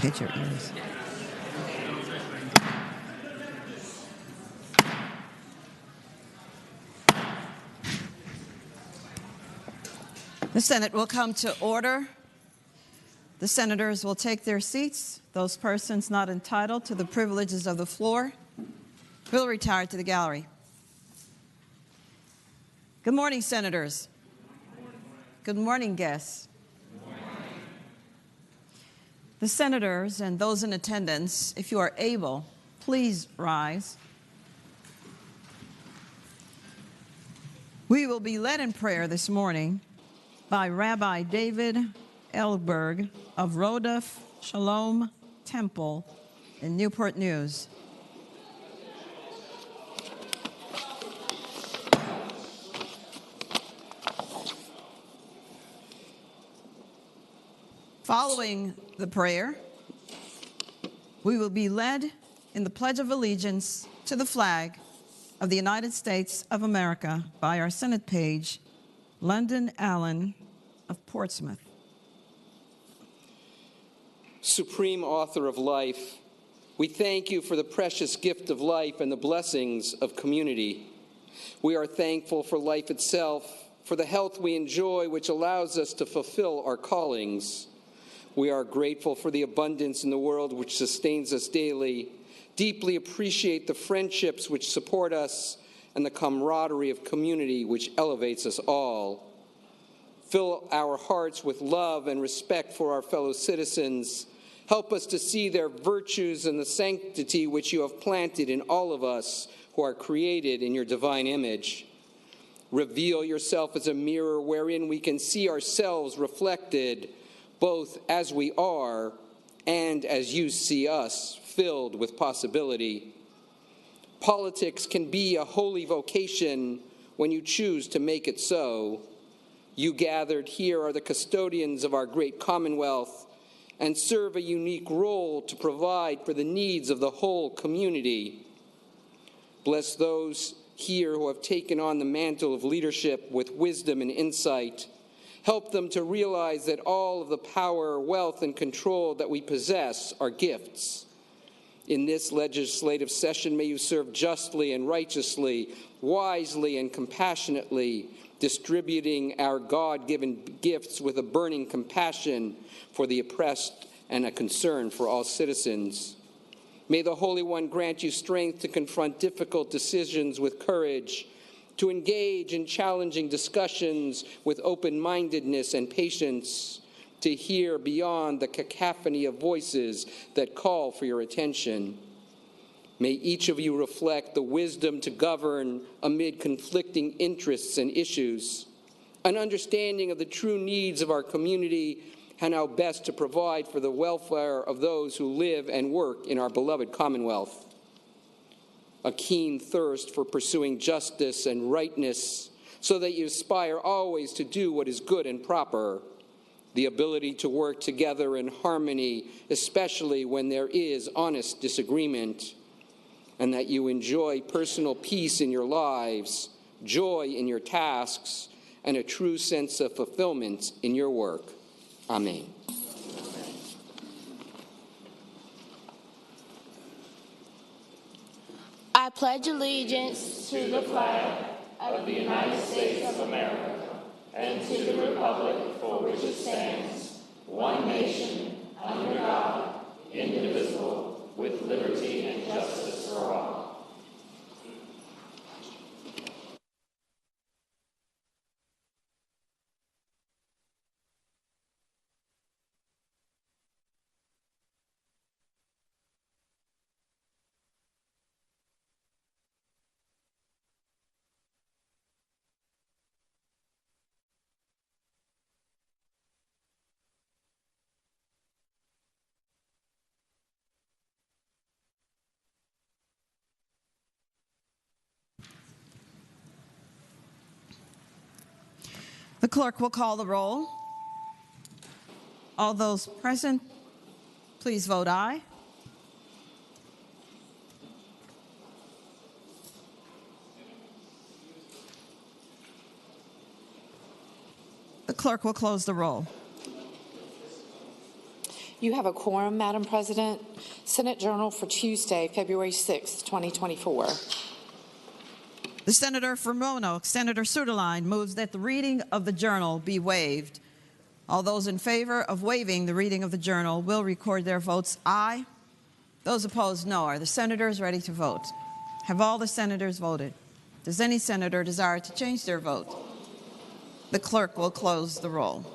hit your ears. The Senate will come to order. The senators will take their seats. Those persons not entitled to the privileges of the floor will retire to the gallery. Good morning, senators. Good morning, guests. Good morning. The senators and those in attendance, if you are able, please rise. We will be led in prayer this morning by Rabbi David Elberg of Rodef Shalom Temple in Newport News. Following the prayer, we will be led in the Pledge of Allegiance to the flag of the United States of America by our Senate page, London Allen of Portsmouth. Supreme Author of life, we thank you for the precious gift of life and the blessings of community. We are thankful for life itself, for the health we enjoy, which allows us to fulfill our callings. We are grateful for the abundance in the world which sustains us daily, deeply appreciate the friendships which support us, and the camaraderie of community which elevates us all. Fill our hearts with love and respect for our fellow citizens. Help us to see their virtues and the sanctity which you have planted in all of us who are created in your divine image. Reveal yourself as a mirror wherein we can see ourselves reflected, both as we are and as you see us, filled with possibility. Politics can be a holy vocation when you choose to make it so. You gathered here are the custodians of our great Commonwealth and serve a unique role to provide for the needs of the whole community. Bless those here who have taken on the mantle of leadership with wisdom and insight. Help them to realize that all of the power, wealth, and control that we possess are gifts. In this legislative session, may you serve justly and righteously, wisely and compassionately, distributing our God-given gifts with a burning compassion for the oppressed and a concern for all citizens. May the Holy One grant you strength to confront difficult decisions with courage, to engage in challenging discussions with open-mindedness and patience, to hear beyond the cacophony of voices that call for your attention. May each of you reflect the wisdom to govern amid conflicting interests and issues, an understanding of the true needs of our community and how best to provide for the welfare of those who live and work in our beloved Commonwealth. A keen thirst for pursuing justice and rightness so that you aspire always to do what is good and proper. The ability to work together in harmony, especially when there is honest disagreement. And that you enjoy personal peace in your lives, joy in your tasks, and a true sense of fulfillment in your work. Amen. I pledge allegiance to the flag of the United States of America and to the republic for which it stands, one nation, under God, indivisible, with liberty and justice for all. The clerk will call the roll. All those present, please vote aye. The clerk will close the roll. You have a quorum, Madam President. Senate Journal for Tuesday, February 6th, 2024. The senator from Roanoke, Senator Suderline, moves that the reading of the journal be waived. All those in favor of waiving the reading of the journal will record their votes aye. Those opposed, no. Are the senators ready to vote? Have all the senators voted? Does any senator desire to change their vote? The clerk will close the roll.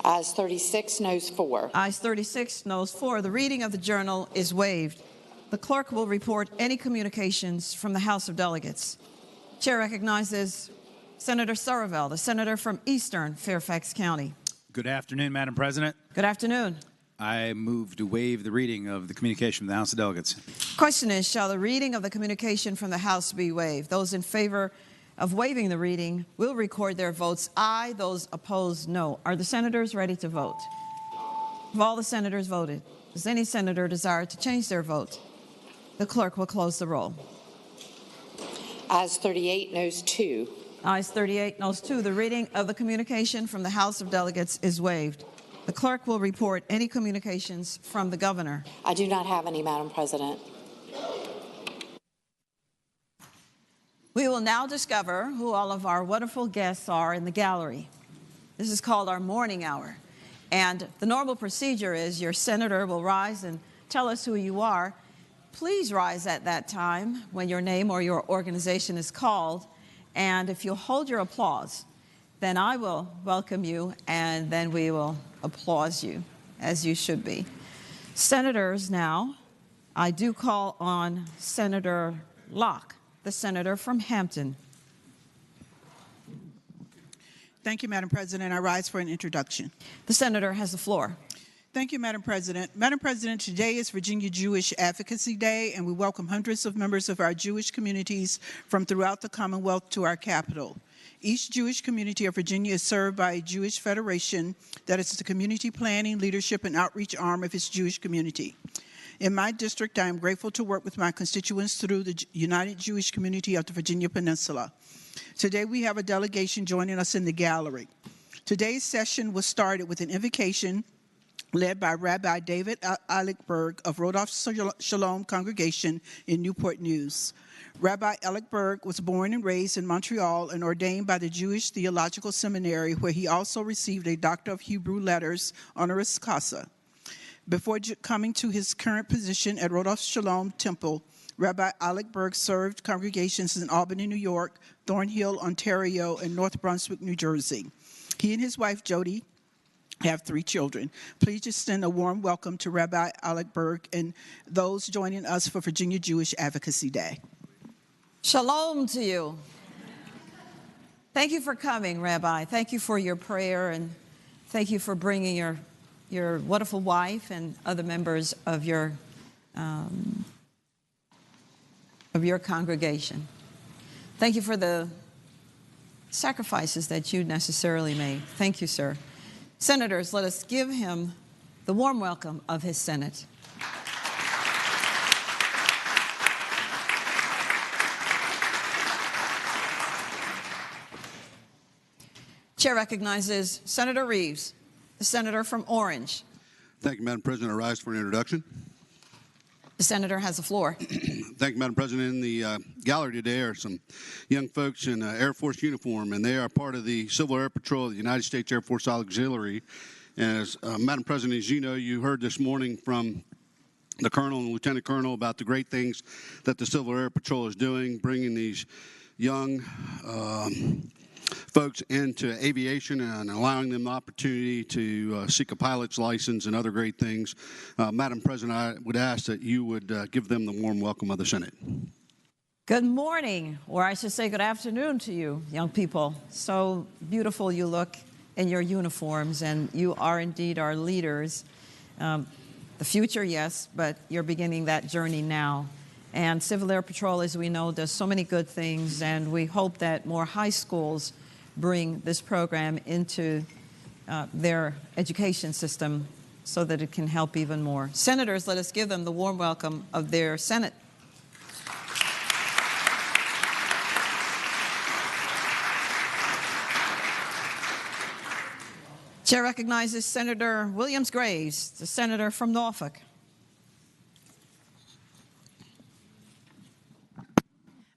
Ayes 36, noes 4. Ayes 36, noes 4. The reading of the journal is waived. The clerk will report any communications from the House of Delegates. Chair recognizes Senator Surreville, the senator from Eastern Fairfax County. Good afternoon, Madam President. Good afternoon. I move to waive the reading of the communication from the House of Delegates. Question is, shall the reading of the communication from the House be waived? Those in favor of waiving the reading will record their votes aye. Those opposed, no. Are the senators ready to vote? Have all the senators voted? Does any senator desire to change their vote? The clerk will close the roll. Ayes 38, noes 2. Ayes 38, noes 2. The reading of the communication from the House of Delegates is waived. The clerk will report any communications from the governor. I do not have any, Madam President. We will now discover who all of our wonderful guests are in the gallery. This is called our morning hour. And the normal procedure is your senator will rise and tell us who you are. Please rise at that time when your name or your organization is called. And if you'll hold your applause, then I will welcome you, and then we will applaud you, as you should be. Senators now, I do call on Senator Locke, the senator from Hampton. Thank you, Madam President. I rise for an introduction. The senator has the floor. Thank you, Madam President. Madam President, today is Virginia Jewish Advocacy Day, and we welcome hundreds of members of our Jewish communities from throughout the Commonwealth to our capital. Each Jewish community of Virginia is served by a Jewish federation that is the community planning, leadership, and outreach arm of its Jewish community. In my district, I am grateful to work with my constituents through the United Jewish Community of the Virginia Peninsula. Today, we have a delegation joining us in the gallery. Today's session was started with an invocation led by Rabbi David Eilichberg of Rodolph Shalom Congregation in Newport News. Rabbi Eilichberg was born and raised in Montreal and ordained by the Jewish Theological Seminary, where he also received a Doctor of Hebrew Letters honoris causa. Before coming to his current position at Rodolph Shalom Temple, Rabbi Eilichberg served congregations in Albany, New York, Thornhill, Ontario, and North Brunswick, New Jersey. He and his wife, Jody, have 3 children. Please extend a warm welcome to Rabbi Eilichberg and those joining us for Virginia Jewish Advocacy Day. Shalom to you. Thank you for coming, Rabbi. Thank you for your prayer, and thank you for bringing your wonderful wife and other members of your congregation. Thank you for the sacrifices that you necessarily made. Thank you, sir. Senators, let us give him the warm welcome of his Senate. Chair recognizes Senator Reeves, the senator from Orange. Thank you, Madam President. I rise for an introduction. The senator has the floor. Thank you, Madam President. In the gallery today are some young folks in Air Force uniform, and they are part of the Civil Air Patrol of the United States Air Force Auxiliary. As Madam President, as you know, you heard this morning from the Colonel and Lieutenant Colonel about the great things that the Civil Air Patrol is doing, bringing these young folks into aviation and allowing them the opportunity to seek a pilot's license and other great things. Madam President, I would ask that you would give them the warm welcome of the Senate. Good morning, or I should say good afternoon to you, young people. So beautiful you look in your uniforms, and you are indeed our leaders. The future, yes, but you're beginning that journey now. And Civil Air Patrol, as we know, does so many good things, and we hope that more high schools bring this program into their education system so that it can help even more. Senators, let us give them the warm welcome of their Senate. Chair recognizes Senator Williams-Graves, the senator from Norfolk.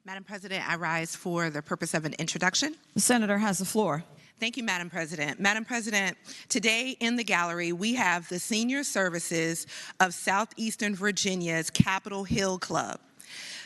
Madam President, I rise for the purpose of an introduction. The senator has the floor. Thank you, Madam President. Madam President, today in the gallery, we have the Senior Services of Southeastern Virginia's Capitol Hill Club.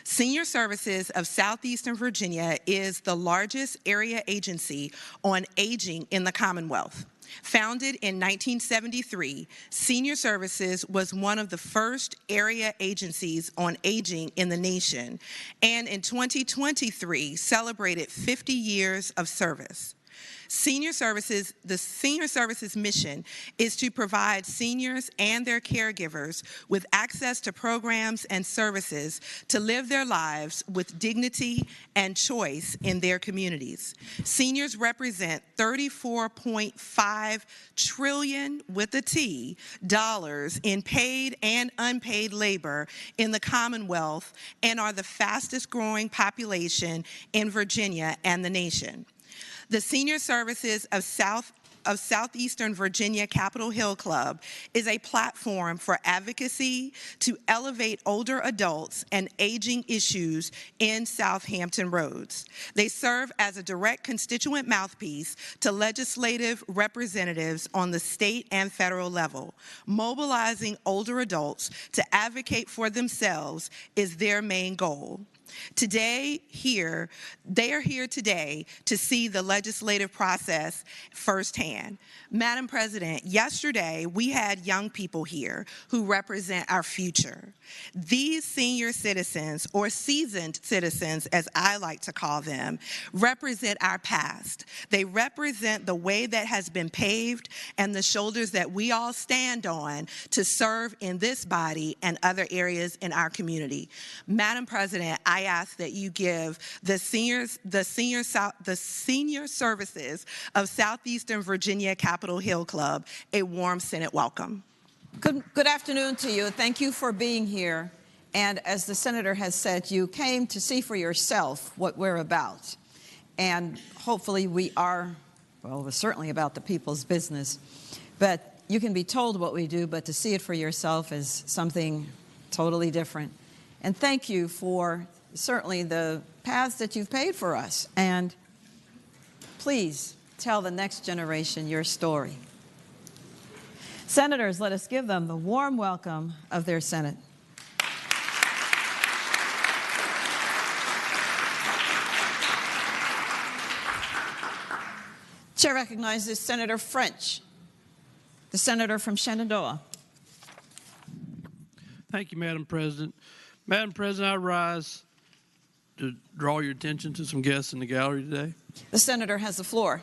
Senior Services of Southeastern Virginia is the largest area agency on aging in the Commonwealth. Founded in 1973, Senior Services was one of the first area agencies on aging in the nation, and in 2023 celebrated 50 years of service. The Senior Services mission is to provide seniors and their caregivers with access to programs and services to live their lives with dignity and choice in their communities. Seniors represent $34.5 trillion with a T dollars in paid and unpaid labor in the Commonwealth and are the fastest growing population in Virginia and the nation. The Senior Services of Southeastern Virginia Capitol Hill Club is a platform for advocacy to elevate older adults and aging issues in Southampton Roads. They serve as a direct constituent mouthpiece to legislative representatives on the state and federal level. Mobilizing older adults to advocate for themselves is their main goal. They are here today to see the legislative process firsthand. Madam President, yesterday we had young people here who represent our future. These senior citizens, or seasoned citizens as I like to call them, represent our past. They represent the way that has been paved and the shoulders that we all stand on to serve in this body and other areas in our community. Madam President, I ask that you give the Senior Services of Southeastern Virginia Capitol Hill Club a warm Senate welcome. Good afternoon to you. Thank you for being here. And as the senator has said, you came to see for yourself what we're about. And hopefully we're certainly about the people's business. But you can be told what we do, but to see it for yourself is something totally different. And thank you for certainly the paths that you've paved for us. And please tell the next generation your story. Senators, let us give them the warm welcome of their Senate. Chair recognizes Senator French, the senator from Shenandoah. Thank you, Madam President. Madam President, I rise to draw your attention to some guests in the gallery today. The senator has the floor.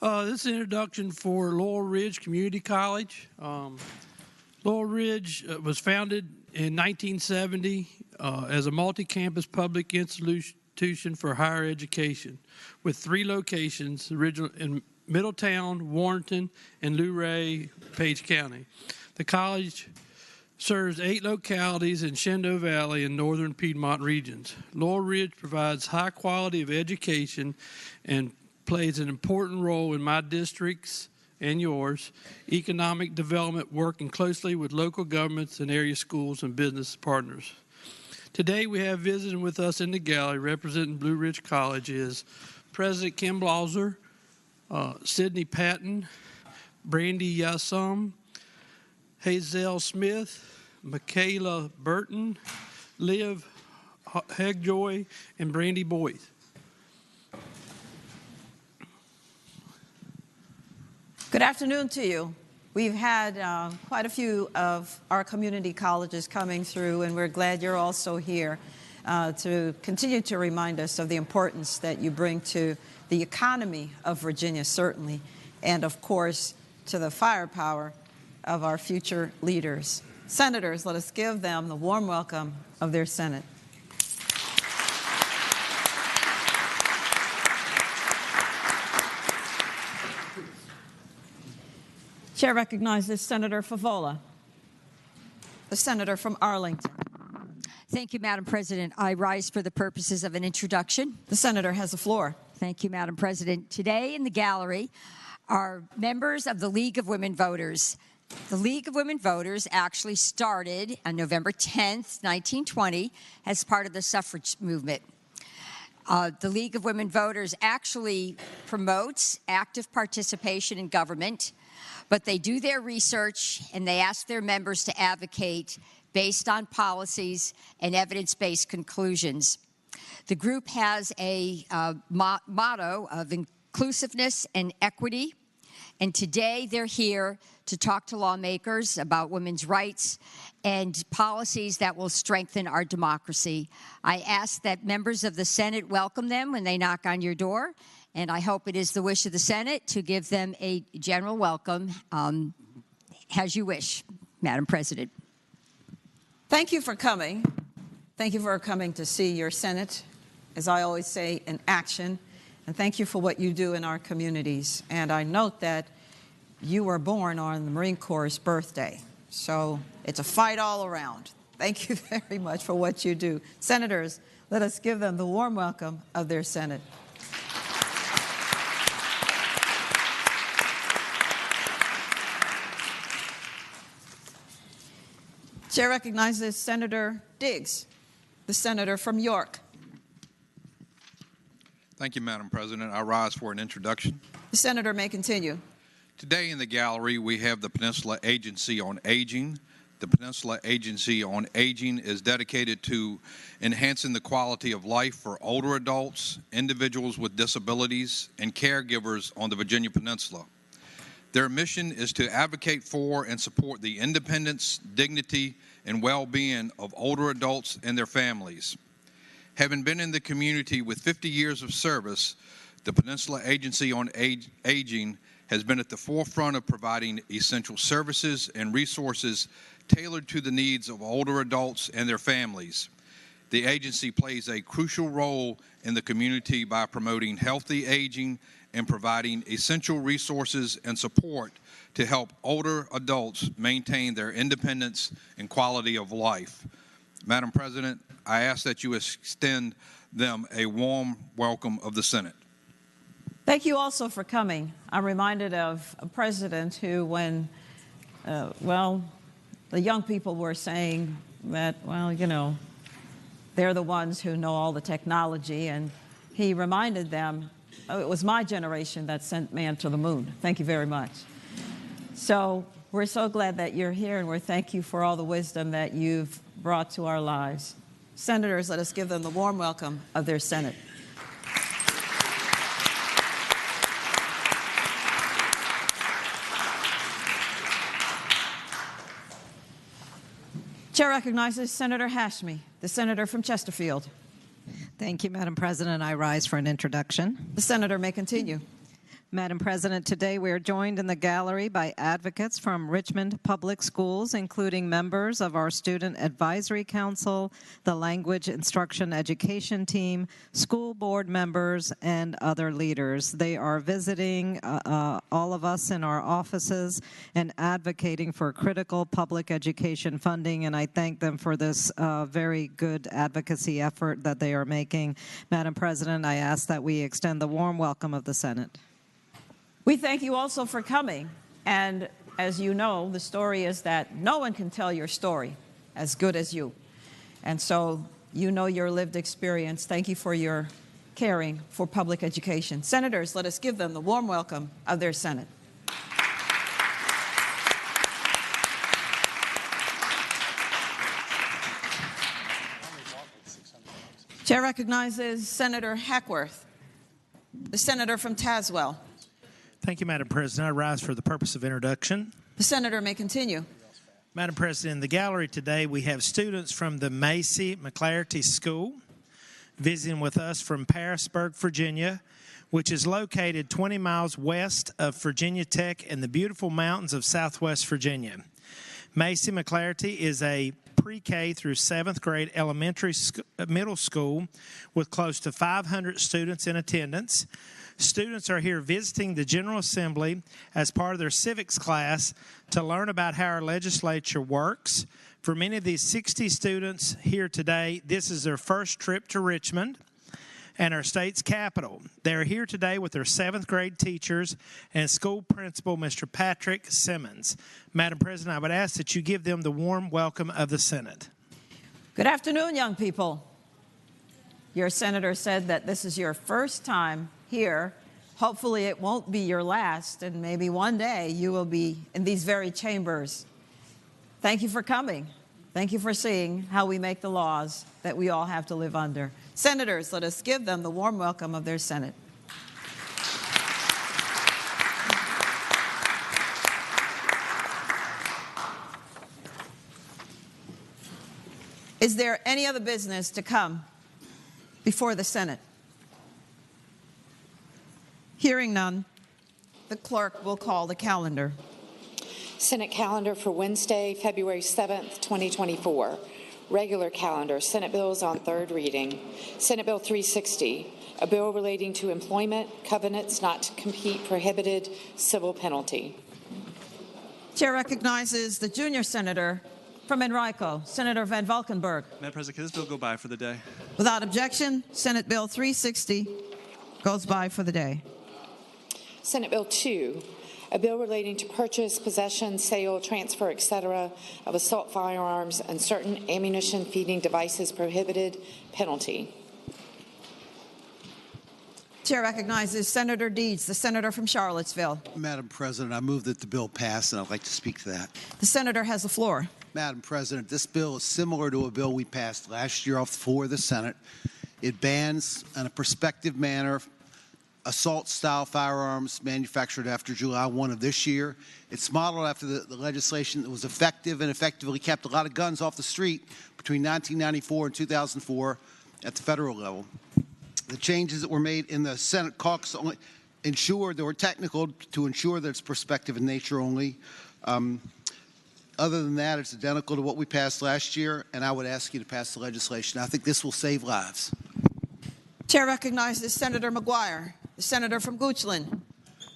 This is an introduction for Laurel Ridge Community College. Laurel Ridge was founded in 1970 as a multi-campus public institution for higher education with 3 locations, original in Middletown, Warrenton, and Luray, Page County. The college serves 8 localities in Shenandoah Valley and northern Piedmont regions. Laurel Ridge provides high quality of education and plays an important role in my district's and yours, economic development, working closely with local governments and area schools and business partners. Today we have visiting with us in the gallery representing Blue Ridge College is President Kim Blauser, Sydney Patton, Brandy Yassam, Hazel Smith, Michaela Burton, Liv Hegjoy, and Brandy Boyd. Good afternoon to you. We've had quite a few of our community colleges coming through, and we're glad you're also here to continue to remind us of the importance that you bring to the economy of Virginia, certainly, and of course, to the firepower of our future leaders. Senators, let us give them the warm welcome of their Senate. Chair recognizes Senator Favola, the senator from Arlington. Thank you, Madam President. I rise for the purposes of an introduction. The senator has the floor. Thank you, Madam President. Today in the gallery, are members of the League of Women Voters. The League of Women Voters actually started on November 10th, 1920, as part of the suffrage movement. The League of Women Voters actually promotes active participation in government, but they do their research and they ask their members to advocate based on policies and evidence-based conclusions. The group has a motto of inclusiveness and equity, and today they're here to talk to lawmakers about women's rights and policies that will strengthen our democracy. I ask that members of the Senate welcome them when they knock on your door, and I hope it is the wish of the Senate to give them a general welcome as you wish, Madam President. Thank you for coming. Thank you for coming to see your Senate, as I always say, in action. And thank you for what you do in our communities. And I note that you were born on the Marine Corps' birthday. So it's a fight all around. Thank you very much for what you do. Senators, let us give them the warm welcome of their Senate. Chair recognizes Senator Diggs, the senator from York. Thank you, Madam President. I rise for an introduction. The senator may continue. Today in the gallery, we have the Peninsula Agency on Aging. The Peninsula Agency on Aging is dedicated to enhancing the quality of life for older adults, individuals with disabilities, and caregivers on the Virginia Peninsula. Their mission is to advocate for and support the independence, dignity, and well-being of older adults and their families. Having been in the community with 50 years of service, the Peninsula Agency on Aging has been at the forefront of providing essential services and resources tailored to the needs of older adults and their families. The agency plays a crucial role in the community by promoting healthy aging and providing essential resources and support to help older adults maintain their independence and quality of life. Madam President, I ask that you extend them a warm welcome of the Senate. Thank you also for coming. I'm reminded of a president who, when, the young people were saying that, they're the ones who know all the technology, and he reminded them, it was my generation that sent man to the moon. Thank you very much. So we're so glad that you're here, and we're thank you for all the wisdom that you've brought to our lives. Senators, let us give them the warm welcome of their Senate. Chair recognizes Senator Hashmi, the senator from Chesterfield. Thank you, Madam President. I rise for an introduction. The senator may continue. Madam President, today we are joined in the gallery by advocates from Richmond Public Schools, including members of our Student Advisory Council, the Language Instruction Education Team, school board members, and other leaders. They are visiting all of us in our offices and advocating for critical public education funding, and I thank them for this very good advocacy effort that they are making. Madam President, I ask that we extend the warm welcome of the Senate. We thank you also for coming. And as you know, the story is that no one can tell your story as good as you. And so you know your lived experience. Thank you for your caring for public education. Senators, let us give them the warm welcome of their Senate. Chair recognizes Senator Hackworth, the senator from Tazewell. Thank you, Madam President. I rise for the purpose of introduction. The senator may continue. Madam President, in the gallery today we have students from the Macy McClarty School visiting with us from Parisburg, Virginia, which is located 20 miles west of Virginia Tech in the beautiful mountains of Southwest Virginia. Macy McClarty is a pre-K through 7th grade middle school with close to 500 students in attendance. Students are here visiting the General Assembly as part of their civics class to learn about how our legislature works. For many of these 60 students here today, this is their first trip to Richmond. and our state's capital. They are here today with their 7th grade teachers and school principal, Mr. Patrick Simmons. Madam President, I would ask that you give them the warm welcome of the Senate. Good afternoon, young people. Your senator said that this is your first time here. Hopefully it won't be your last, and maybe one day you will be in these very chambers. Thank you for coming. Thank you for seeing how we make the laws that we all have to live under. Senators, let us give them the warm welcome of their Senate. Is there any other business to come before the Senate? Hearing none, the clerk will call the calendar. Senate calendar for Wednesday, February 7th, 2024. Regular calendar, Senate bills on third reading. Senate Bill 360, a bill relating to employment, covenants not to compete prohibited, civil penalty. Chair recognizes the junior senator from Enrico, Senator Van Valkenburg. Madam President, can this bill go by for the day? Without objection, Senate Bill 360 goes by for the day. Senate Bill 2, a bill relating to purchase, possession, sale, transfer, etc. of assault firearms and certain ammunition feeding devices prohibited, penalty. Chair recognizes Senator Deeds, the senator from Charlottesville. Madam President, I move that the bill pass, and I'd like to speak to that. The senator has the floor. Madam President, this bill is similar to a bill we passed last year off the floor of the Senate. It bans, in a prospective manner, assault-style firearms manufactured after July 1 of this year. It's modeled after the legislation that was effective and effectively kept a lot of guns off the street between 1994 and 2004 at the federal level. The changes that were made in the Senate caucus only ensured, they were technical to ensure that it's prospective in nature only. Other than that, it's identical to what we passed last year, and I would ask you to pass the legislation. I think this will save lives. Chair recognizes Senator McGuire, the senator from Goochland.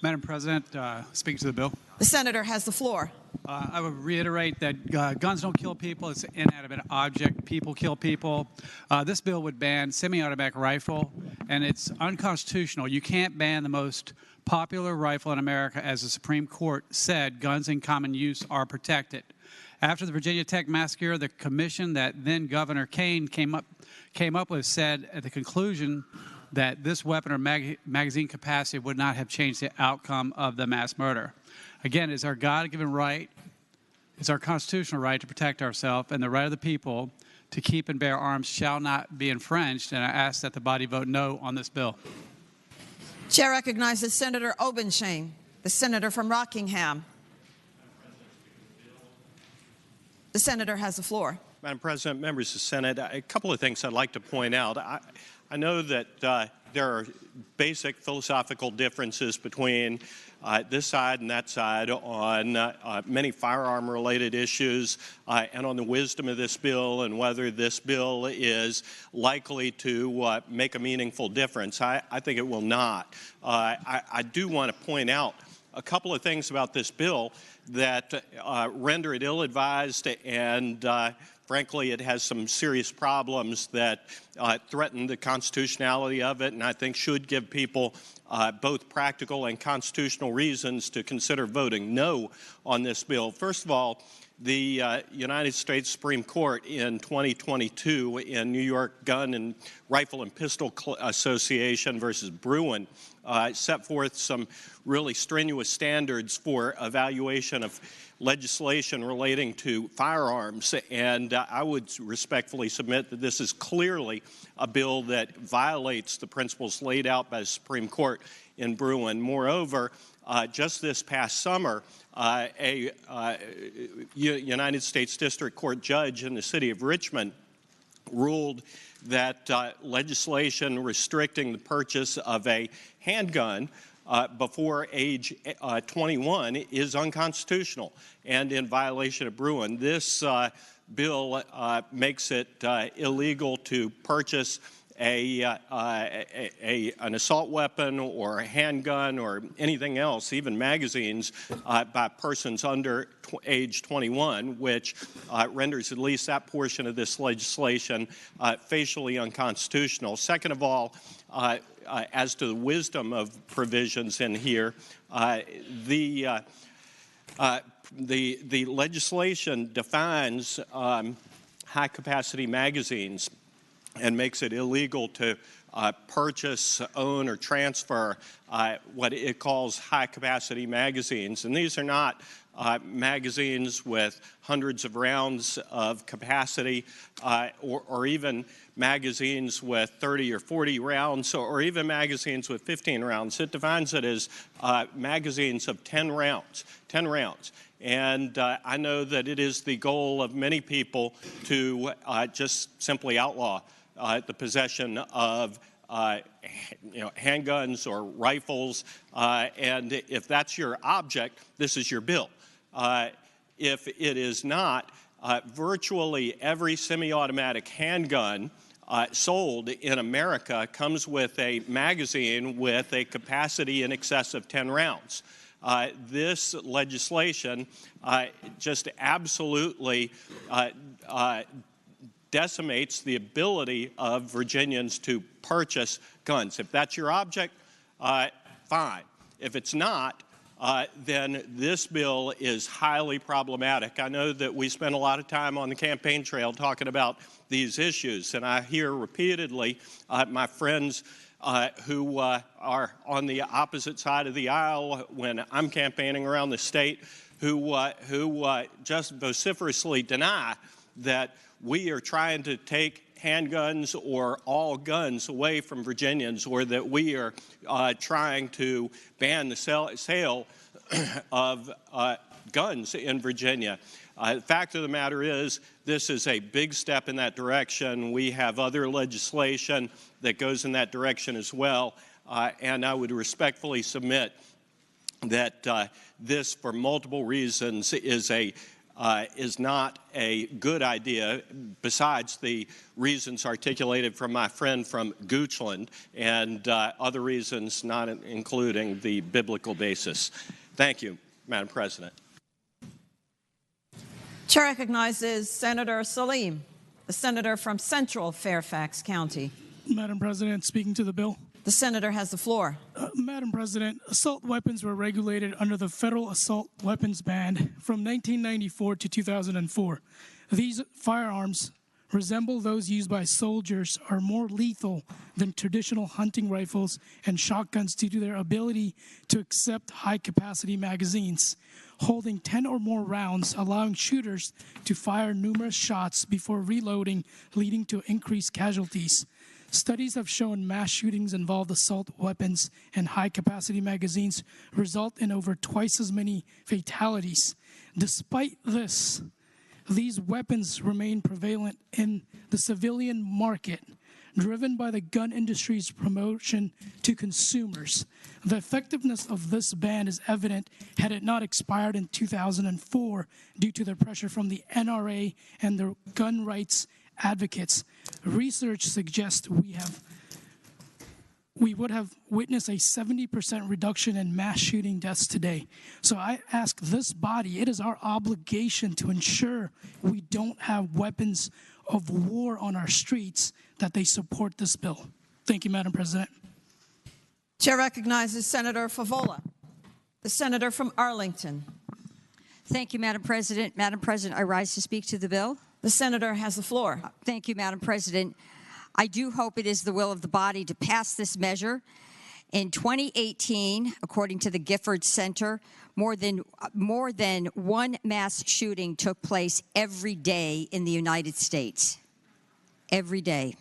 Madam President, speaking to the bill. The senator has the floor. I would reiterate that guns don't kill people. It's an inanimate object. People kill people. This bill would ban semi-automatic rifle, and it's unconstitutional. You can't ban the most popular rifle in America. As the Supreme Court said, guns in common use are protected. After the Virginia Tech massacre, the commission that then Governor Kane came up with said at the conclusion that this weapon or magazine capacity would not have changed the outcome of the mass murder. Again, it's our God-given right, it's our constitutional right to protect ourselves, and the right of the people to keep and bear arms shall not be infringed, and I ask that the body vote no on this bill. Chair recognizes Senator Obenshain, the senator from Rockingham. The senator has the floor. Madam President, members of the Senate, a couple of things I'd like to point out. I know that there are basic philosophical differences between this side and that side on many firearm-related issues and on the wisdom of this bill and whether this bill is likely to make a meaningful difference. I think it will not. I do want to point out a couple of things about this bill that render it ill-advised and frankly, it has some serious problems that threaten the constitutionality of it, and I think should give people both practical and constitutional reasons to consider voting no on this bill. First of all, the United States Supreme Court in 2022 in New York Gun and Rifle and Pistol Association versus Bruin set forth some really strenuous standards for evaluation of legislation relating to firearms, and I would respectfully submit that this is clearly a bill that violates the principles laid out by the Supreme Court in Bruin. Moreover, just this past summer, a United States District Court judge in the city of Richmond ruled that legislation restricting the purchase of a handgun before age 21 is unconstitutional and in violation of Bruin. This bill makes it illegal to purchase an assault weapon or a handgun or anything else, even magazines, by persons under age 21, which renders at least that portion of this legislation facially unconstitutional. Second of all, as to the wisdom of provisions in here, the legislation defines high-capacity magazines and makes it illegal to purchase, own, or transfer what it calls high-capacity magazines. And these are not magazines with hundreds of rounds of capacity or even magazines with 30 or 40 rounds or even magazines with 15 rounds. It defines it as magazines of 10 rounds. And I know that it is the goal of many people to just simply outlaw the possession of handguns or rifles, and if that's your object, this is your bill. If it is not, virtually every semi-automatic handgun sold in America comes with a magazine with a capacity in excess of 10 rounds. This legislation just absolutely decimates the ability of Virginians to purchase guns. If that's your object, fine. If it's not, then this bill is highly problematic. I know that we spend a lot of time on the campaign trail talking about these issues, and I hear repeatedly my friends who are on the opposite side of the aisle when I'm campaigning around the state who just vociferously deny that we are trying to take handguns or all guns away from Virginians, or that we are trying to ban the sale of guns in Virginia. The fact of the matter is, this is a big step in that direction. We have other legislation that goes in that direction as well, and I would respectfully submit that this, for multiple reasons, is not a good idea, besides the reasons articulated from my friend from Goochland and other reasons, not including the biblical basis. Thank you, Madam President. Chair recognizes Senator Salim, the senator from Central Fairfax County. Madam President, speaking to the bill. The senator has the floor. Madam President, assault weapons were regulated under the federal assault weapons ban from 1994 to 2004. These firearms resemble those used by soldiers, are more lethal than traditional hunting rifles and shotguns due to their ability to accept high-capacity magazines, holding 10 or more rounds, allowing shooters to fire numerous shots before reloading, leading to increased casualties. Studies have shown mass shootings involved assault weapons and high-capacity magazines result in over twice as many fatalities. Despite this, these weapons remain prevalent in the civilian market, driven by the gun industry's promotion to consumers. The effectiveness of this ban is evident had it not expired in 2004 due to the pressure from the NRA and the gun rights advocates. Research suggests we would have witnessed a 70% reduction in mass shooting deaths today. So I ask this body, it is our obligation to ensure we don't have weapons of war on our streets, that they support this bill. Thank you, Madam President. Chair recognizes Senator Favola, the senator from Arlington. Thank you, Madam President. Madam President, I rise to speak to the bill. The senator has the floor. Thank you, Madam President. I do hope it is the will of the body to pass this measure. In 2018, according to the Gifford Center, more than one mass shooting took place every day in the United States. Every day,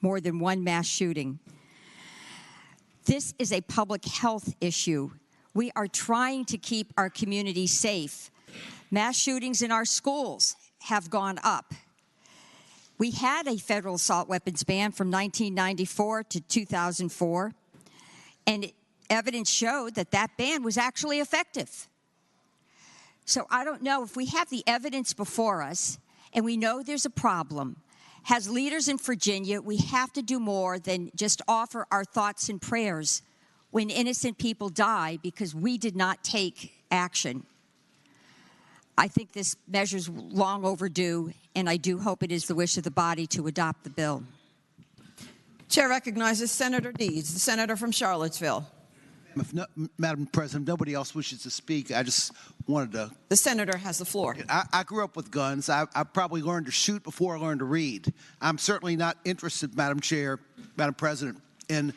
more than one mass shooting. This is a public health issue. We are trying to keep our community safe. Mass shootings in our schools have gone up. We had a federal assault weapons ban from 1994 to 2004, and evidence showed that that ban was actually effective. So I don't know if we have the evidence before us and we know there's a problem. As leaders in Virginia, we have to do more than just offer our thoughts and prayers when innocent people die because we did not take action. I think this measure is long overdue, and I do hope it is the wish of the body to adopt the bill. Chair recognizes Senator Deeds, the senator from Charlottesville. Madam President, if nobody else wishes to speak, I just wanted to... The senator has the floor. I grew up with guns. I probably learned to shoot before I learned to read. I'm certainly not interested, Madam President, in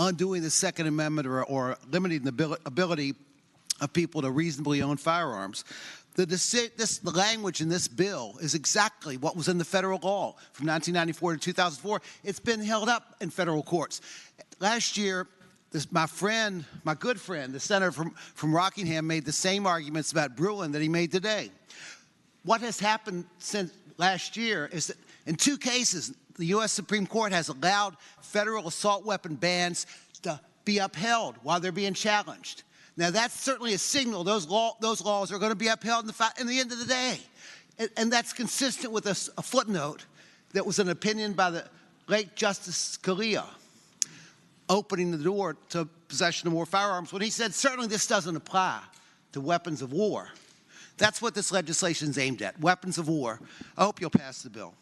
undoing the Second Amendment or limiting the ability of people to reasonably own firearms. The language in this bill is exactly what was in the federal law from 1994 to 2004. It's been held up in federal courts. Last year, my good friend, the senator from Rockingham, made the same arguments about Brulin that he made today. What has happened since last year is that in 2 cases, the U.S. Supreme Court has allowed federal assault weapon bans to be upheld while they're being challenged. Now, that's certainly a signal those laws are going to be upheld in the end of the day. And that's consistent with a footnote that was an opinion by the late Justice Scalia opening the door to possession of more firearms when he said, certainly this doesn't apply to weapons of war. That's what this legislation is aimed at, weapons of war. I hope you'll pass the bill.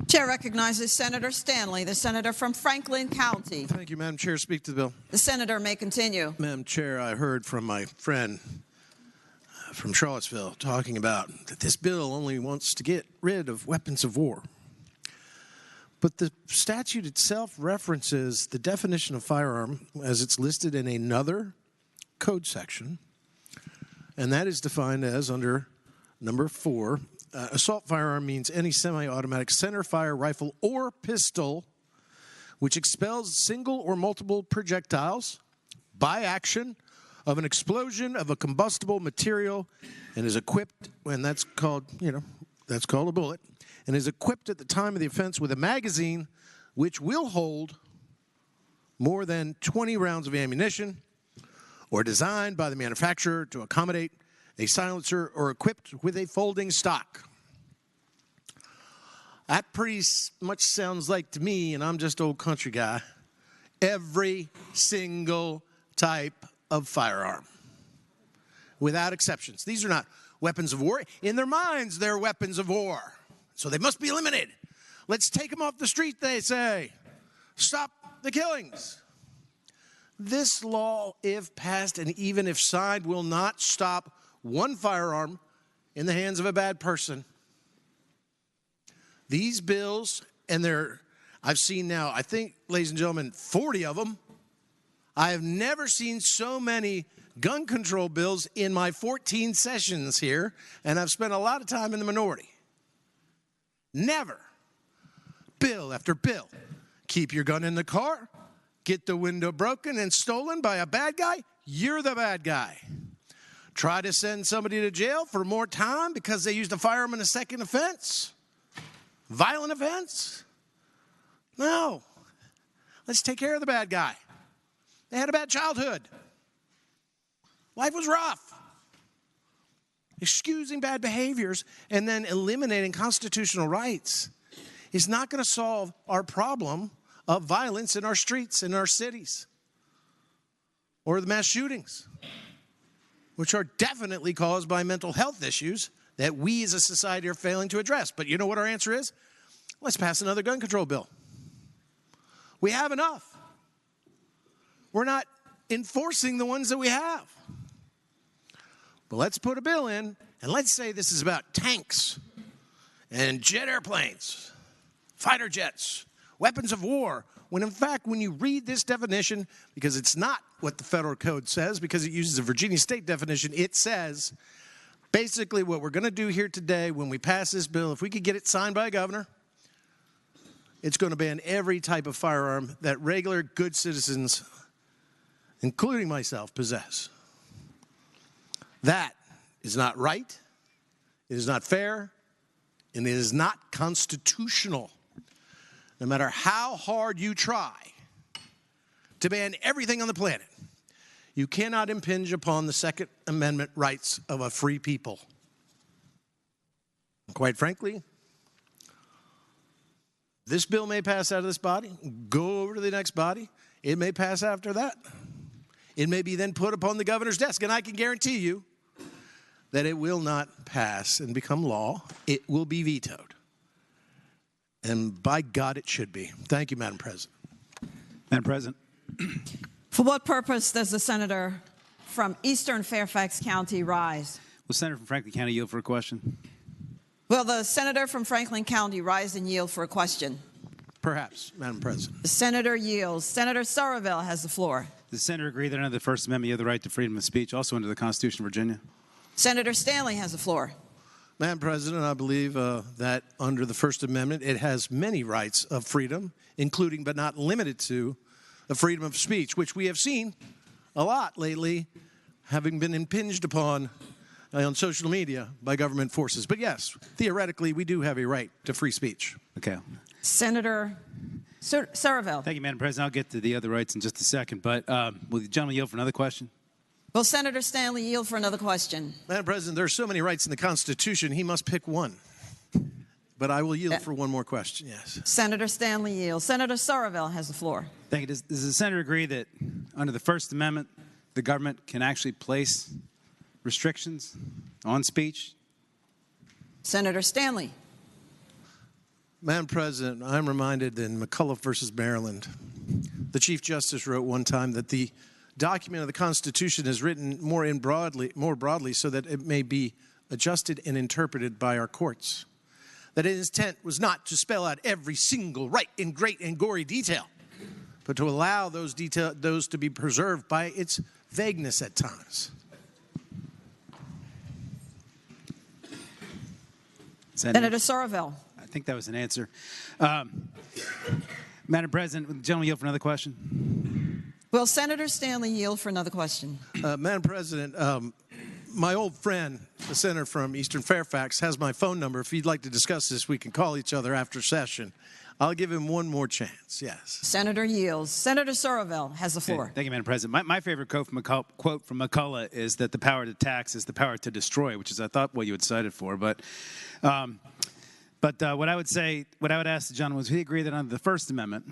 Chair recognizes Senator Stanley, the senator from Franklin County. Thank you, Madam Chair. Speak to the bill. The senator may continue. Madam Chair, I heard from my friend from Charlottesville talking about that this bill only wants to get rid of weapons of war. But the statute itself references the definition of firearm as it's listed in another code section, and that is defined as under number 4. Assault firearm means any semi-automatic center-fire rifle or pistol which expels single or multiple projectiles by action of an explosion of a combustible material and is equipped, and that's called a bullet, and is equipped at the time of the offense with a magazine which will hold more than 20 rounds of ammunition or designed by the manufacturer to accommodate a silencer or equipped with a folding stock. That pretty much sounds like to me, and I'm just old country guy, every single type of firearm, without exceptions. These are not weapons of war. In their minds, they're weapons of war. So they must be eliminated. Let's take them off the street, they say. Stop the killings. This law, if passed and even if signed, will not stop one firearm in the hands of a bad person. These bills, and I've seen now, I think, ladies and gentlemen, 40 of them. I have never seen so many gun control bills in my 14 sessions here, and I've spent a lot of time in the minority. Never. Bill after bill. Keep your gun in the car. Get the window broken and stolen by a bad guy. You're the bad guy. Try to send somebody to jail for more time because they used a firearm in a second offense. Violent offense? No. Let's take care of the bad guy. They had a bad childhood. Life was rough. Excusing bad behaviors and then eliminating constitutional rights is not going to solve our problem of violence in our streets, in our cities, or the mass shootings, which are definitely caused by mental health issues that we as a society are failing to address. But you know what our answer is? Let's pass another gun control bill. We have enough. We're not enforcing the ones that we have. But let's put a bill in, and let's say this is about tanks and jet airplanes, fighter jets, weapons of war, when in fact, when you read this definition, because it's not what the federal code says, because it uses a Virginia state definition, it says basically what we're going to do here today when we pass this bill, if we could get it signed by a governor, it's going to ban every type of firearm that regular good citizens, including myself, possess. That is not right, it is not fair, and it is not constitutional. No matter how hard you try to ban everything on the planet, you cannot impinge upon the Second Amendment rights of a free people. Quite frankly, this bill may pass out of this body, go over to the next body. It may pass after that. It may be then put upon the governor's desk, and I can guarantee you that it will not pass and become law. It will be vetoed. And by God, it should be. Thank you, Madam President. Madam President. For what purpose does the senator from Eastern Fairfax County rise? Will Senator from Franklin County yield for a question? Will the senator from Franklin County rise and yield for a question? Perhaps, Madam President. The senator yields. Senator Somerville has the floor. Does the senator agree that under the First Amendment you have the right to freedom of speech, also under the Constitution of Virginia? Senator Stanley has the floor. Madam President, I believe that under the First Amendment, it has many rights of freedom, including but not limited to the freedom of speech, which we have seen a lot lately, having been impinged upon on social media by government forces. But yes, theoretically, we do have a right to free speech. Okay. Senator Somerville. Thank you, Madam President. I'll get to the other rights in just a second. But will the gentleman yield for another question? Will Senator Stanley yield for another question? Madam President, there are so many rights in the Constitution, he must pick one. But I will yield for one more question, yes. Senator Stanley yields. Senator Somerville has the floor. Thank you. Does the senator agree that under the First Amendment, the government can actually place restrictions on speech? Senator Stanley. Madam President, I'm reminded in McCullough versus Maryland, the Chief Justice wrote one time that the document of the Constitution is written more broadly so that it may be adjusted and interpreted by our courts. That his intent was not to spell out every single right in great and gory detail, but to allow those to be preserved by its vagueness at times. Senator Somerville. I think that was an answer. Madam President, will the gentleman yield for another question? Will Senator Stanley yield for another question? Madam President, my old friend, the senator from Eastern Fairfax, has my phone number. If you'd like to discuss this, we can call each other after session. I'll give him one more chance, yes. Senator yields. Senator Somerville has the floor. Okay. Thank you, Madam President. My favorite quote from McCullough is that the power to tax is the power to destroy, which is, I thought, what you had cited for. But what I would ask the gentleman was, would he agree that under the First Amendment,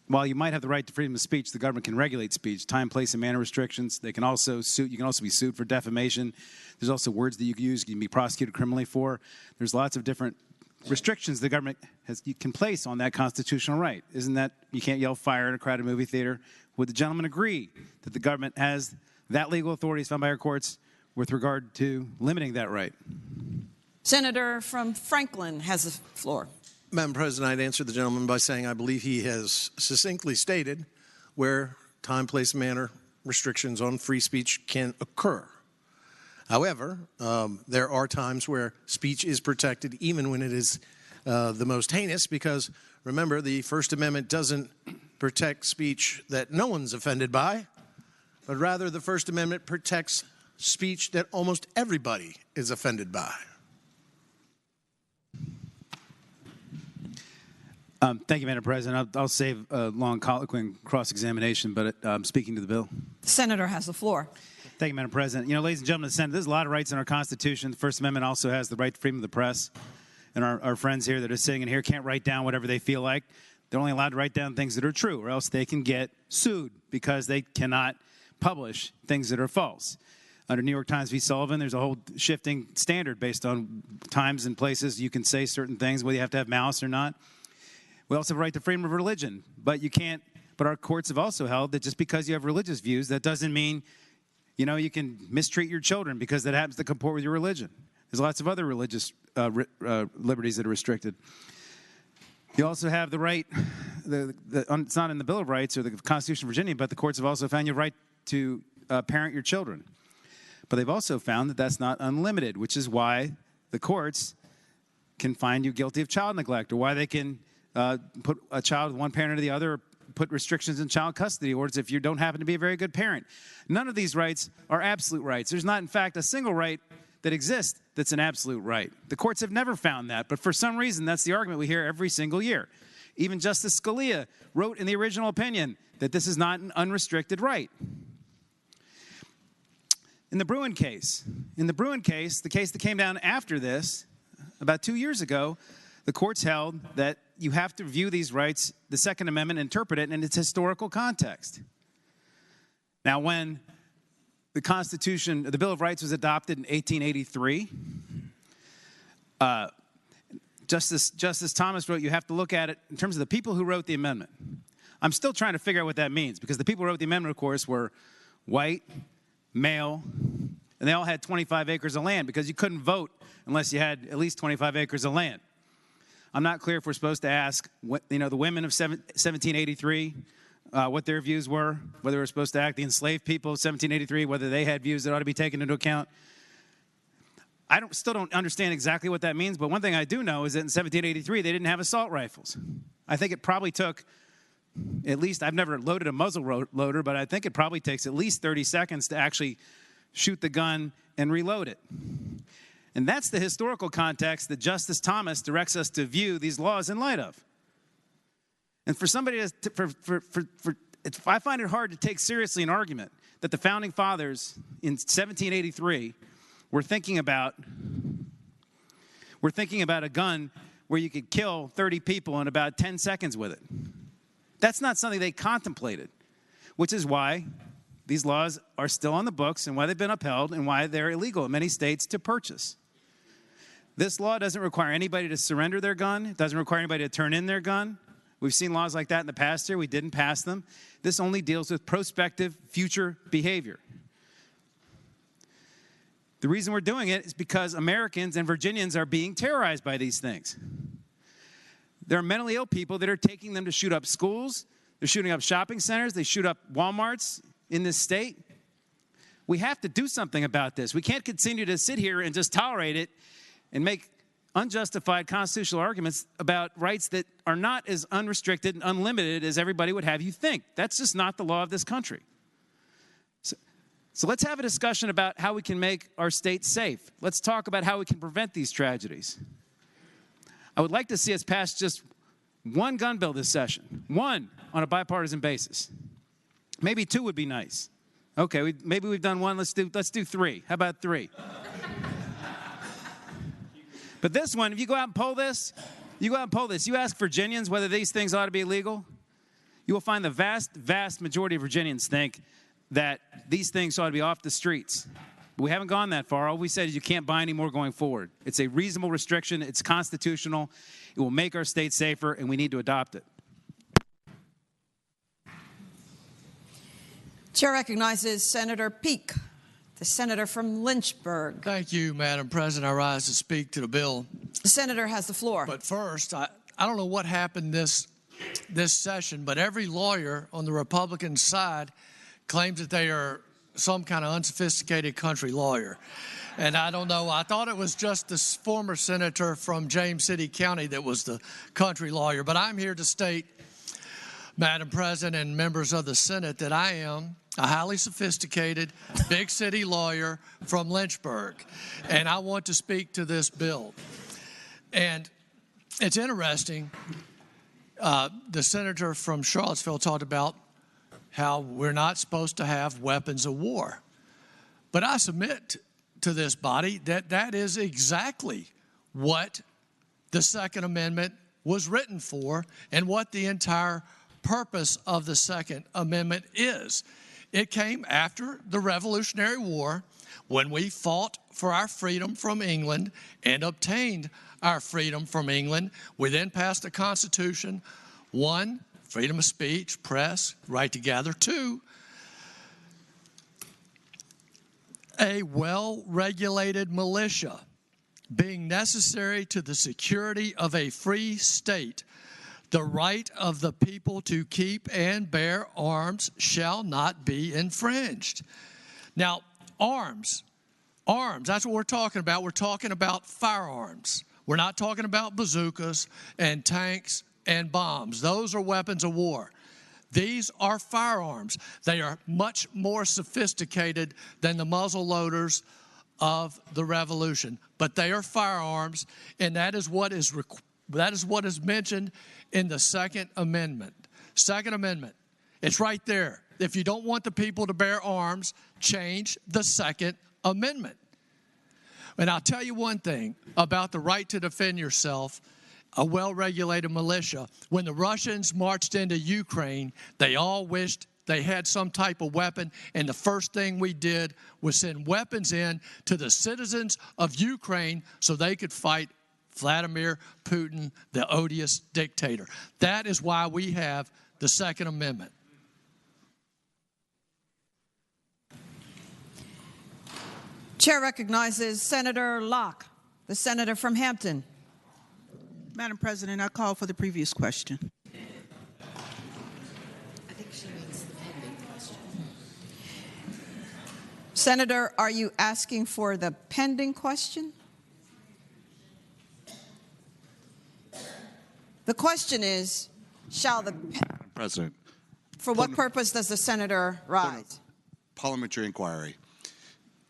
while you might have the right to freedom of speech, the government can regulate speech, time, place, and manner restrictions. They can also you can also be sued for defamation. There's also words that you can use you can be prosecuted criminally for. There's lots of different restrictions the government can place on that constitutional right. Isn't that you can't yell fire in a crowded movie theater? Would the gentleman agree that the government has that legal authority found by our courts with regard to limiting that right? Senator from Franklin has the floor. Madam President, I'd answer the gentleman by saying I believe he has succinctly stated where time, place, and manner restrictions on free speech can occur. However, there are times where speech is protected even when it is the most heinous because, remember, the First Amendment doesn't protect speech that no one's offended by, but rather the First Amendment protects speech that almost everybody is offended by. Thank you, Madam President. I'll save a long colloquy and cross-examination, but speaking to the bill. The senator has the floor. Thank you, Madam President. You know, ladies and gentlemen of the Senate, there's a lot of rights in our Constitution. The First Amendment also has the right to freedom of the press. And our friends here that are sitting in here can't write down whatever they feel like. They're only allowed to write down things that are true, or else they can get sued because they cannot publish things that are false. Under New York Times v. Sullivan, there's a whole shifting standard based on times and places you can say certain things, whether you have to have malice or not. We also have a right to freedom of religion, but you can't. But our courts have also held that just because you have religious views, that doesn't mean, you know, you can mistreat your children because that happens to comport with your religion. There's lots of other religious liberties that are restricted. You also have the right. It's not in the Bill of Rights or the Constitution of Virginia, but the courts have also found you right to parent your children. But they've also found that that's not unlimited, which is why the courts can find you guilty of child neglect, or why they can put a child with one parent or the other, or put restrictions in child custody orders if you don't happen to be a very good parent. None of these rights are absolute rights. There's not, in fact, a single right that exists that's an absolute right. The courts have never found that, but for some reason, that's the argument we hear every single year. Even Justice Scalia wrote in the original opinion that this is not an unrestricted right. In the Bruin case, the case that came down after this, about 2 years ago, the courts held that you have to view these rights, the Second Amendment, interpret it in its historical context. Now, when the Constitution, the Bill of Rights was adopted in 1883, Justice Thomas wrote, you have to look at it in terms of the people who wrote the amendment. I'm still trying to figure out what that means, because the people who wrote the amendment, of course, were white, male, and they all had 25 acres of land, because you couldn't vote unless you had at least 25 acres of land. I'm not clear if we're supposed to ask the women of 1783 what their views were, whether we're supposed to ask the enslaved people of 1783, whether they had views that ought to be taken into account. I still don't understand exactly what that means, but one thing I do know is that in 1783, they didn't have assault rifles. I think it probably took at least, I've never loaded a muzzle loader, but I think it probably takes at least 30 seconds to actually shoot the gun and reload it. And that's the historical context that Justice Thomas directs us to view these laws in light of. And for somebody I find it hard to take seriously an argument that the Founding Fathers in 1783 were thinking about a gun where you could kill 30 people in about 10 seconds with it. That's not something they contemplated, which is why these laws are still on the books and why they've been upheld and why they're illegal in many states to purchase. This law doesn't require anybody to surrender their gun. It doesn't require anybody to turn in their gun. We've seen laws like that in the past year. We didn't pass them. This only deals with prospective future behavior. The reason we're doing it is because Americans and Virginians are being terrorized by these things. There are mentally ill people that are taking them to shoot up schools. They're shooting up shopping centers. They shoot up Walmarts in this state. We have to do something about this. We can't continue to sit here and just tolerate it and make unjustified constitutional arguments about rights that are not as unrestricted and unlimited as everybody would have you think. That's just not the law of this country. So let's have a discussion about how we can make our state safe. Let's talk about how we can prevent these tragedies. I would like to see us pass just one gun bill this session, one on a bipartisan basis. Maybe two would be nice. Okay, maybe we've done one. Let's do three. How about three? But this one, if you go out and poll this, you ask Virginians whether these things ought to be illegal, you will find the vast, vast majority of Virginians think that these things ought to be off the streets. But we haven't gone that far. All we said is you can't buy any more going forward. It's a reasonable restriction. It's constitutional. It will make our state safer, and we need to adopt it. Chair recognizes Senator Peake, the senator from Lynchburg. Thank you, Madam President. I rise to speak to the bill. The senator has the floor. But first, I don't know what happened this session, but every lawyer on the Republican side claims that they are some kind of unsophisticated country lawyer. And I don't know. I thought it was just this former senator from James City County that was the country lawyer. But I'm here to state, Madam President and members of the Senate, that I am a highly sophisticated, big city lawyer from Lynchburg, and I want to speak to this bill. And it's interesting, the senator from Charlottesville talked about how we're not supposed to have weapons of war. But I submit to this body that that is exactly what the Second Amendment was written for and what the entire purpose of the Second Amendment is. It came after the Revolutionary War, when we fought for our freedom from England and obtained our freedom from England. We then passed a Constitution. 1, freedom of speech, press, right to gather. 2, a well-regulated militia being necessary to the security of a free state. The right of the people to keep and bear arms shall not be infringed. Now, arms, that's what we're talking about. We're talking about firearms. We're not talking about bazookas and tanks and bombs. Those are weapons of war. These are firearms. They are much more sophisticated than the muzzle loaders of the Revolution. But they are firearms, and that is what is mentioned in the Second Amendment. Second Amendment. It's right there. If you don't want the people to bear arms, change the Second Amendment. And I'll tell you one thing about the right to defend yourself, a well-regulated militia. When the Russians marched into Ukraine, they all wished they had some type of weapon, and the first thing we did was send weapons in to the citizens of Ukraine so they could fight Vladimir Putin, the odious dictator. That is why we have the Second Amendment. Chair recognizes Senator Locke, the senator from Hampton. Madam President, I call for the previous question. I think she means the pending question. Senator, are you asking for the pending question? The question is, shall the... Madam President. For what purpose does the senator rise? Parliamentary inquiry.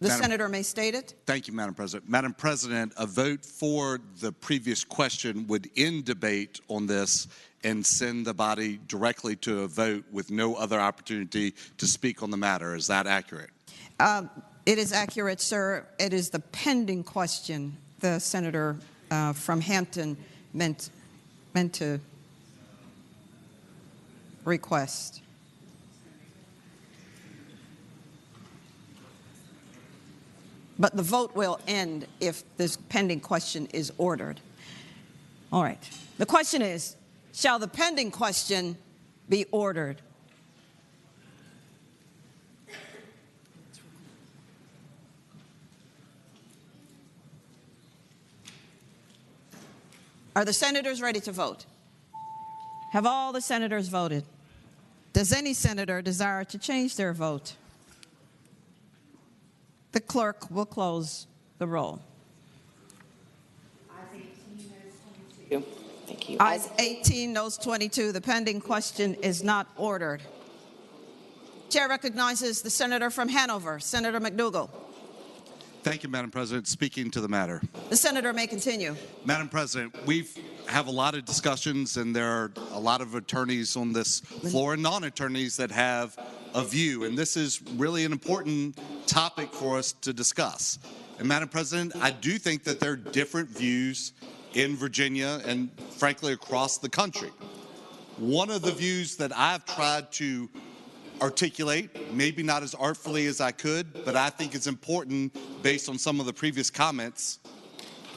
The senator may state it. Thank you, Madam President. Madam President, a vote for the previous question would end debate on this and send the body directly to a vote with no other opportunity to speak on the matter. Is that accurate? It is accurate, sir. It is the pending question the senator from Hampton meant to request. But the vote will end if this pending question is ordered. All right. The question is, shall the pending question be ordered? Are the senators ready to vote? Have all the senators voted? Does any senator desire to change their vote? The clerk will close the roll. Thank you. Ayes 18, noes 22. The pending question is not ordered. Chair recognizes the senator from Hanover, Senator McDougall. Thank you, Madam President. Speaking to the matter. The senator may continue. Madam President, we have a lot of discussions, and there are a lot of attorneys on this floor and non-attorneys that have a view, and this is really an important topic for us to discuss. And Madam President, I do think that there are different views in Virginia and frankly across the country. One of the views that I've tried to articulate, maybe not as artfully as I could, but I think it's important based on some of the previous comments.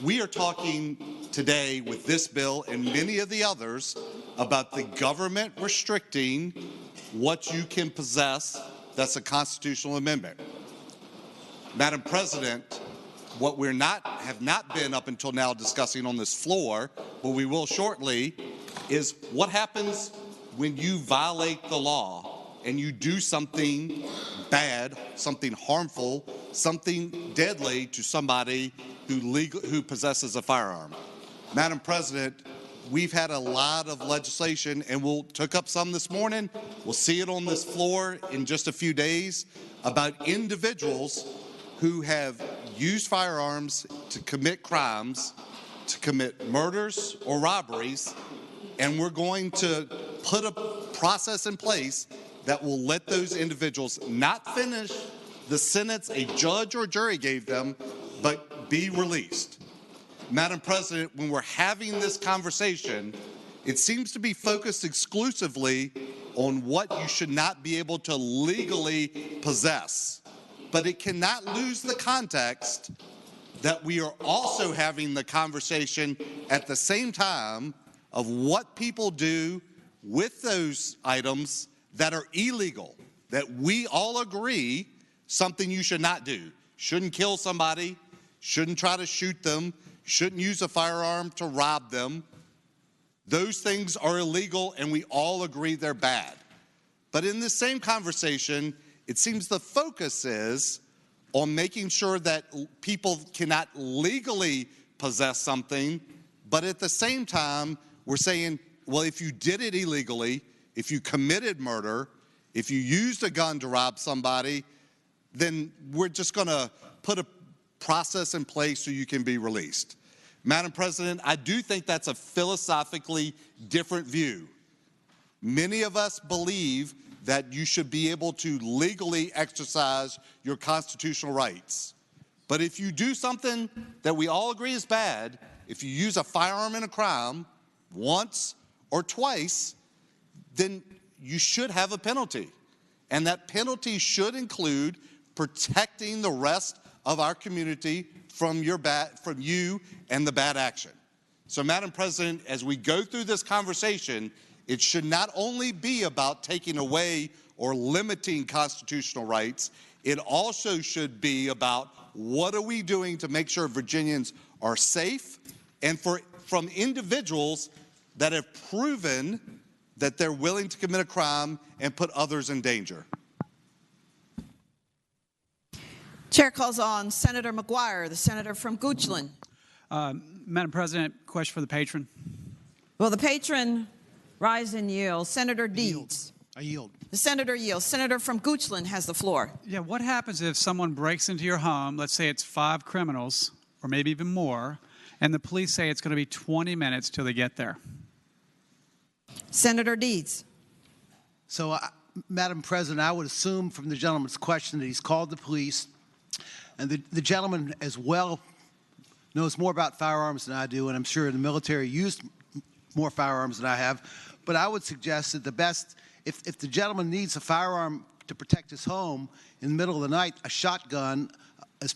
We are talking today with this bill and many of the others about the government restricting what you can possess. That's a constitutional amendment. Madam President, what we're have not been up until now discussing on this floor, but we will shortly, is what happens when you violate the law and you do something bad, something harmful, something deadly to somebody who possesses a firearm. Madam President, we've had a lot of legislation, and we'll took up some this morning. We'll see it on this floor in just a few days about individuals who have used firearms to commit crimes, to commit murders or robberies, and we're going to put a process in place that will let those individuals not finish the sentence a judge or jury gave them, but be released. Madam President, when we're having this conversation, it seems to be focused exclusively on what you should not be able to legally possess. But it cannot lose the context that we are also having the conversation at the same time of what people do with those items that are illegal, that we all agree something you should not do. Shouldn't kill somebody, shouldn't try to shoot them, shouldn't use a firearm to rob them. Those things are illegal, and we all agree they're bad. But in this same conversation, it seems the focus is on making sure that people cannot legally possess something, but at the same time, we're saying, well, if you did it illegally, if you committed murder, if you used a gun to rob somebody, then we're just going to put a process in place so you can be released. Madam President, I do think that's a philosophically different view. Many of us believe that you should be able to legally exercise your constitutional rights. But if you do something that we all agree is bad, if you use a firearm in a crime once or twice, then you should have a penalty. And that penalty should include protecting the rest of our community from you and the bad action. So, Madam President, as we go through this conversation, it should not only be about taking away or limiting constitutional rights, it also should be about what are we doing to make sure Virginians are safe, and from individuals that have proven that they're willing to commit a crime and put others in danger. Chair calls on Senator McGuire, the senator from Goochland. Madam President, question for the patron. Will the patron rise and yield? Senator Deeds. I yield. The senator yields. Senator from Goochland has the floor. Yeah, what happens if someone breaks into your home, let's say it's 5 criminals, or maybe even more, and the police say it's going to be 20 minutes till they get there? Senator Deeds. So, Madam President, I would assume from the gentleman's question that he's called the police, and the gentleman as well knows more about firearms than I do, and I'm sure the military used more firearms than I have. But I would suggest that the best, if the gentleman needs a firearm to protect his home in the middle of the night, a shotgun is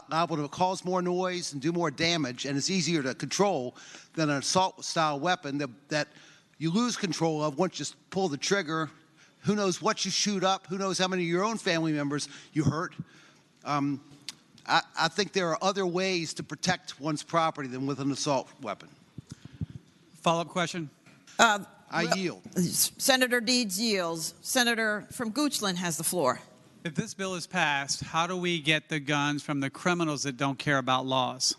liable to cause more noise and do more damage, and it's easier to control than an assault-style weapon that you lose control of once you pull the trigger. Who knows what you shoot up? Who knows how many of your own family members you hurt? I think there are other ways to protect one's property than with an assault weapon. Follow-up question? I yield. Senator Deeds yields. Senator from Goochland has the floor. If this bill is passed, how do we get the guns from the criminals that don't care about laws?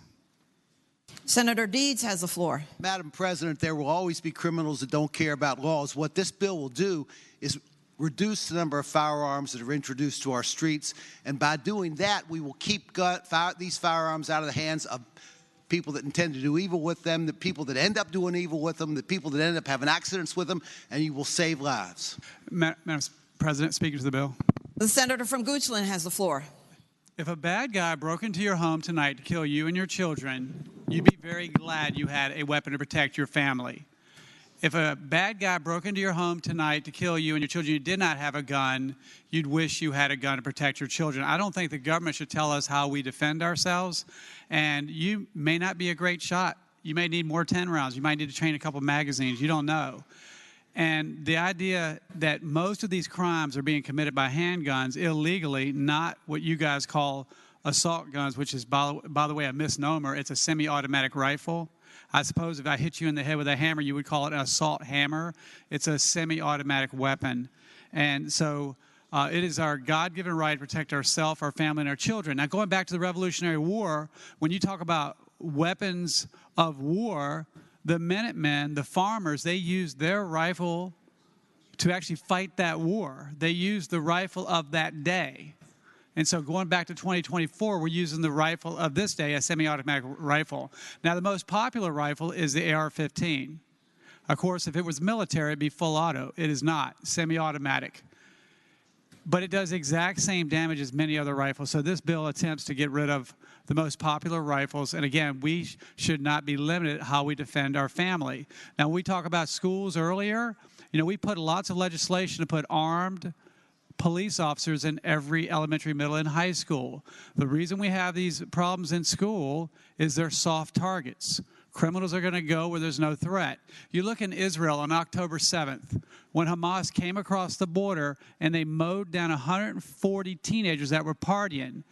Senator Deeds has the floor. Madam President, there will always be criminals that don't care about laws. What this bill will do is reduce the number of firearms that are introduced to our streets, and by doing that, we will keep these firearms out of the hands of people that intend to do evil with them, the people that end up doing evil with them, the people that end up having accidents with them, and you will save lives. Madam President, speaking to the bill. The senator from Goochland has the floor. If a bad guy broke into your home tonight to kill you and your children, you'd be very glad you had a weapon to protect your family. If a bad guy broke into your home tonight to kill you and your children, you did not have a gun, you'd wish you had a gun to protect your children. I don't think the government should tell us how we defend ourselves. And you may not be a great shot. You may need more 10 rounds. You might need to train a couple magazines. You don't know. And the idea that most of these crimes are being committed by handguns illegally, not what you guys call assault guns, which is, by the way, a misnomer. It's a semi-automatic rifle. I suppose if I hit you in the head with a hammer, you would call it an assault hammer. It's a semi-automatic weapon. And so it is our God-given right to protect ourselves, our family, and our children. Now, going back to the Revolutionary War, when you talk about weapons of war, the Minutemen, the farmers, they used their rifle to actually fight that war. They used the rifle of that day. And so going back to 2024, we're using the rifle of this day, a semi-automatic rifle. Now, the most popular rifle is the AR-15. Of course, if it was military, it'd be full auto. It is not, semi-automatic. But it does exact same damage as many other rifles. So this bill attempts to get rid of the most popular rifles. And again, we should not be limited how we defend our family. Now, when we talk about schools earlier, you know, we put lots of legislation to put armed police officers in every elementary, middle, and high school. The reason we have these problems in school is they're soft targets. Criminals are going to go where there's no threat. You look in Israel on October 7th, when Hamas came across the border and they mowed down 140 teenagers that were partying,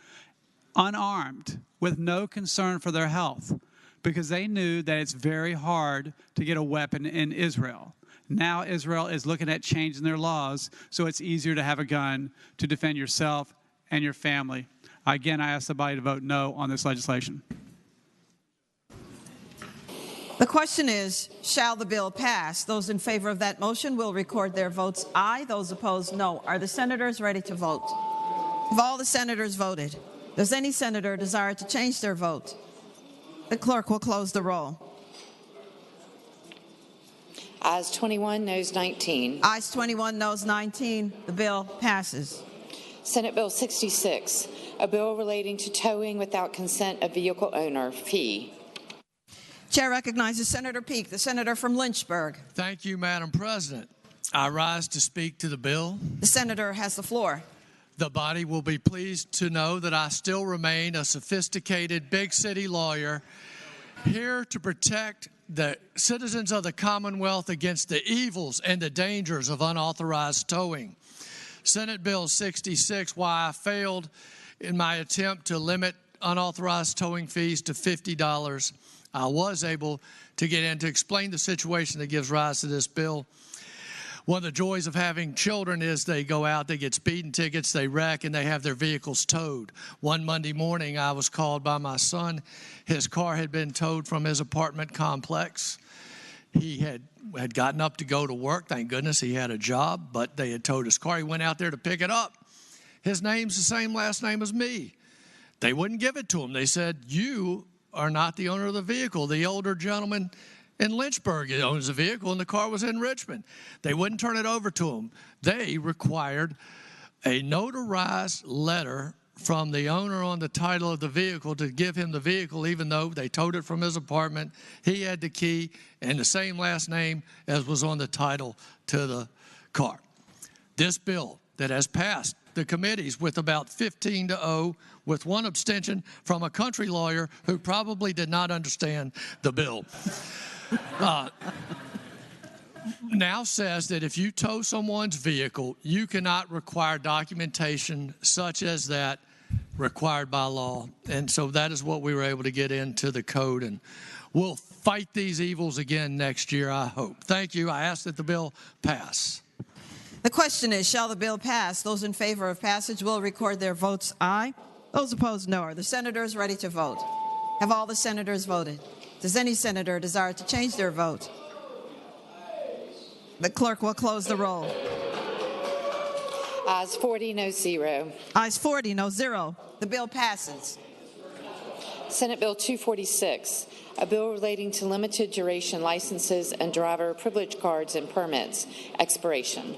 unarmed, with no concern for their health, because they knew that it's very hard to get a weapon in Israel. Now Israel is looking at changing their laws so it's easier to have a gun to defend yourself and your family. Again, I ask the body to vote no on this legislation. The question is, shall the bill pass? Those in favor of that motion will record their votes aye. Those opposed, no. Are the senators ready to vote? Have all the senators voted? Does any senator desire to change their vote? The clerk will close the roll. Ayes 21, noes 19. Ayes 21, noes 19. The bill passes. Senate Bill 66, a bill relating to towing without consent of vehicle owner, fee. Chair recognizes Senator Peake, the senator from Lynchburg. Thank you, Madam President. I rise to speak to the bill. The senator has the floor. The body will be pleased to know that I still remain a sophisticated big city lawyer here to protect the citizens of the Commonwealth against the evils and the dangers of unauthorized towing. Senate Bill 66, why I failed in my attempt to limit unauthorized towing fees to $50. I was able to get in to explain the situation that gives rise to this bill. One of the joys of having children is they go out, they get speeding tickets, they wreck, and they have their vehicles towed. One Monday morning, I was called by my son. His car had been towed from his apartment complex. He had gotten up to go to work. Thank goodness he had a job, but they had towed his car. He went out there to pick it up. His name's the same last name as me. They wouldn't give it to him. They said, "You are not the owner of the vehicle." The older gentleman in Lynchburg owns the vehicle, and the car was in Richmond. They wouldn't turn it over to him. They required a notarized letter from the owner on the title of the vehicle to give him the vehicle, even though they towed it from his apartment. He had the key and the same last name as was on the title to the car. This bill that has passed the committees with about 15-0, with one abstention from a country lawyer who probably did not understand the bill. Now says that if you tow someone's vehicle, you cannot require documentation such as that required by law. And so that is what we were able to get into the code. And we'll fight these evils again next year, I hope. Thank you. I ask that the bill pass. The question is, shall the bill pass? Those in favor of passage will record their votes aye. Those opposed, no. Are the senators ready to vote? Have all the senators voted? Does any senator desire to change their vote? The clerk will close the roll. Ayes 40, no 0. Ayes 40, no 0. The bill passes. Senate Bill 246, a bill relating to limited duration licenses and driver privilege cards and permits, expiration.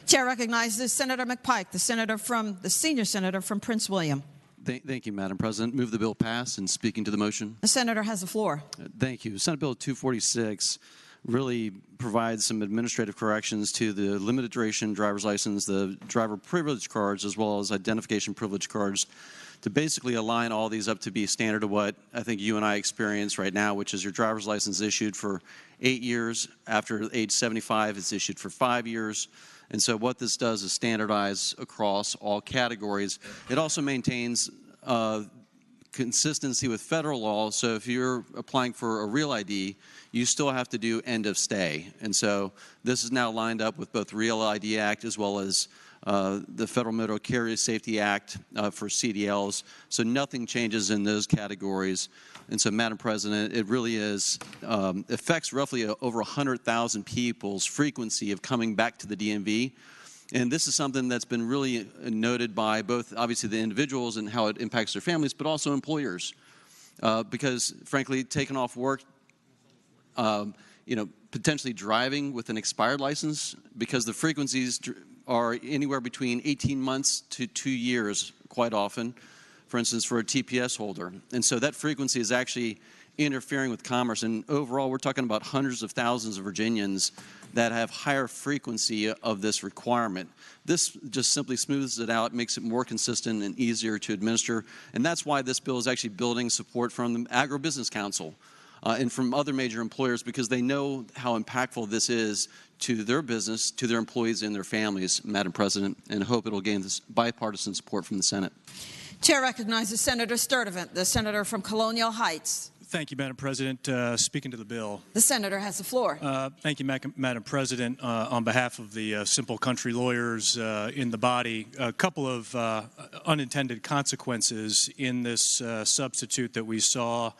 Chair recognizes Senator McPike, the senior senator from Prince William. Thank you, Madam President. Move the bill pass. And speaking to the motion. The senator has the floor. Thank you. Senate Bill 246 really provides some administrative corrections to the limited duration driver's license, the driver privilege cards, as well as identification privilege cards, to basically align all these up to be standard to what I think you and I experience right now, which is your driver's license issued for 8 years. After age 75, it's issued for 5 years. And so what this does is standardize across all categories. It also maintains consistency with federal law. So if you're applying for a real ID, you still have to do end of stay. And so this is now lined up with both the Real ID Act as well as the Federal Motor Carrier Safety Act for CDLs. So nothing changes in those categories. And so, Madam President, it really is affects roughly over 100,000 people's frequency of coming back to the DMV. And this is something that's been really noted by both, obviously, the individuals and how it impacts their families, but also employers. Because, frankly, taking off work, potentially driving with an expired license, because the frequencies are anywhere between 18 months to 2 years quite often, for instance, for a TPS holder. And so that frequency is actually interfering with commerce. And overall, we're talking about hundreds of thousands of Virginians that have higher frequency of this requirement. This just simply smooths it out, makes it more consistent and easier to administer. And that's why this bill is actually building support from the Agribusiness Council and from other major employers, because they know how impactful this is to their business, to their employees and their families, Madam President, and hope it will gain this bipartisan support from the Senate. Chair recognizes Senator Sturtevant, the senator from Colonial Heights. Thank you, Madam President. Speaking to the bill. The senator has the floor. Thank you, Madam President. On behalf of the simple country lawyers in the body, a couple of unintended consequences in this substitute that we saw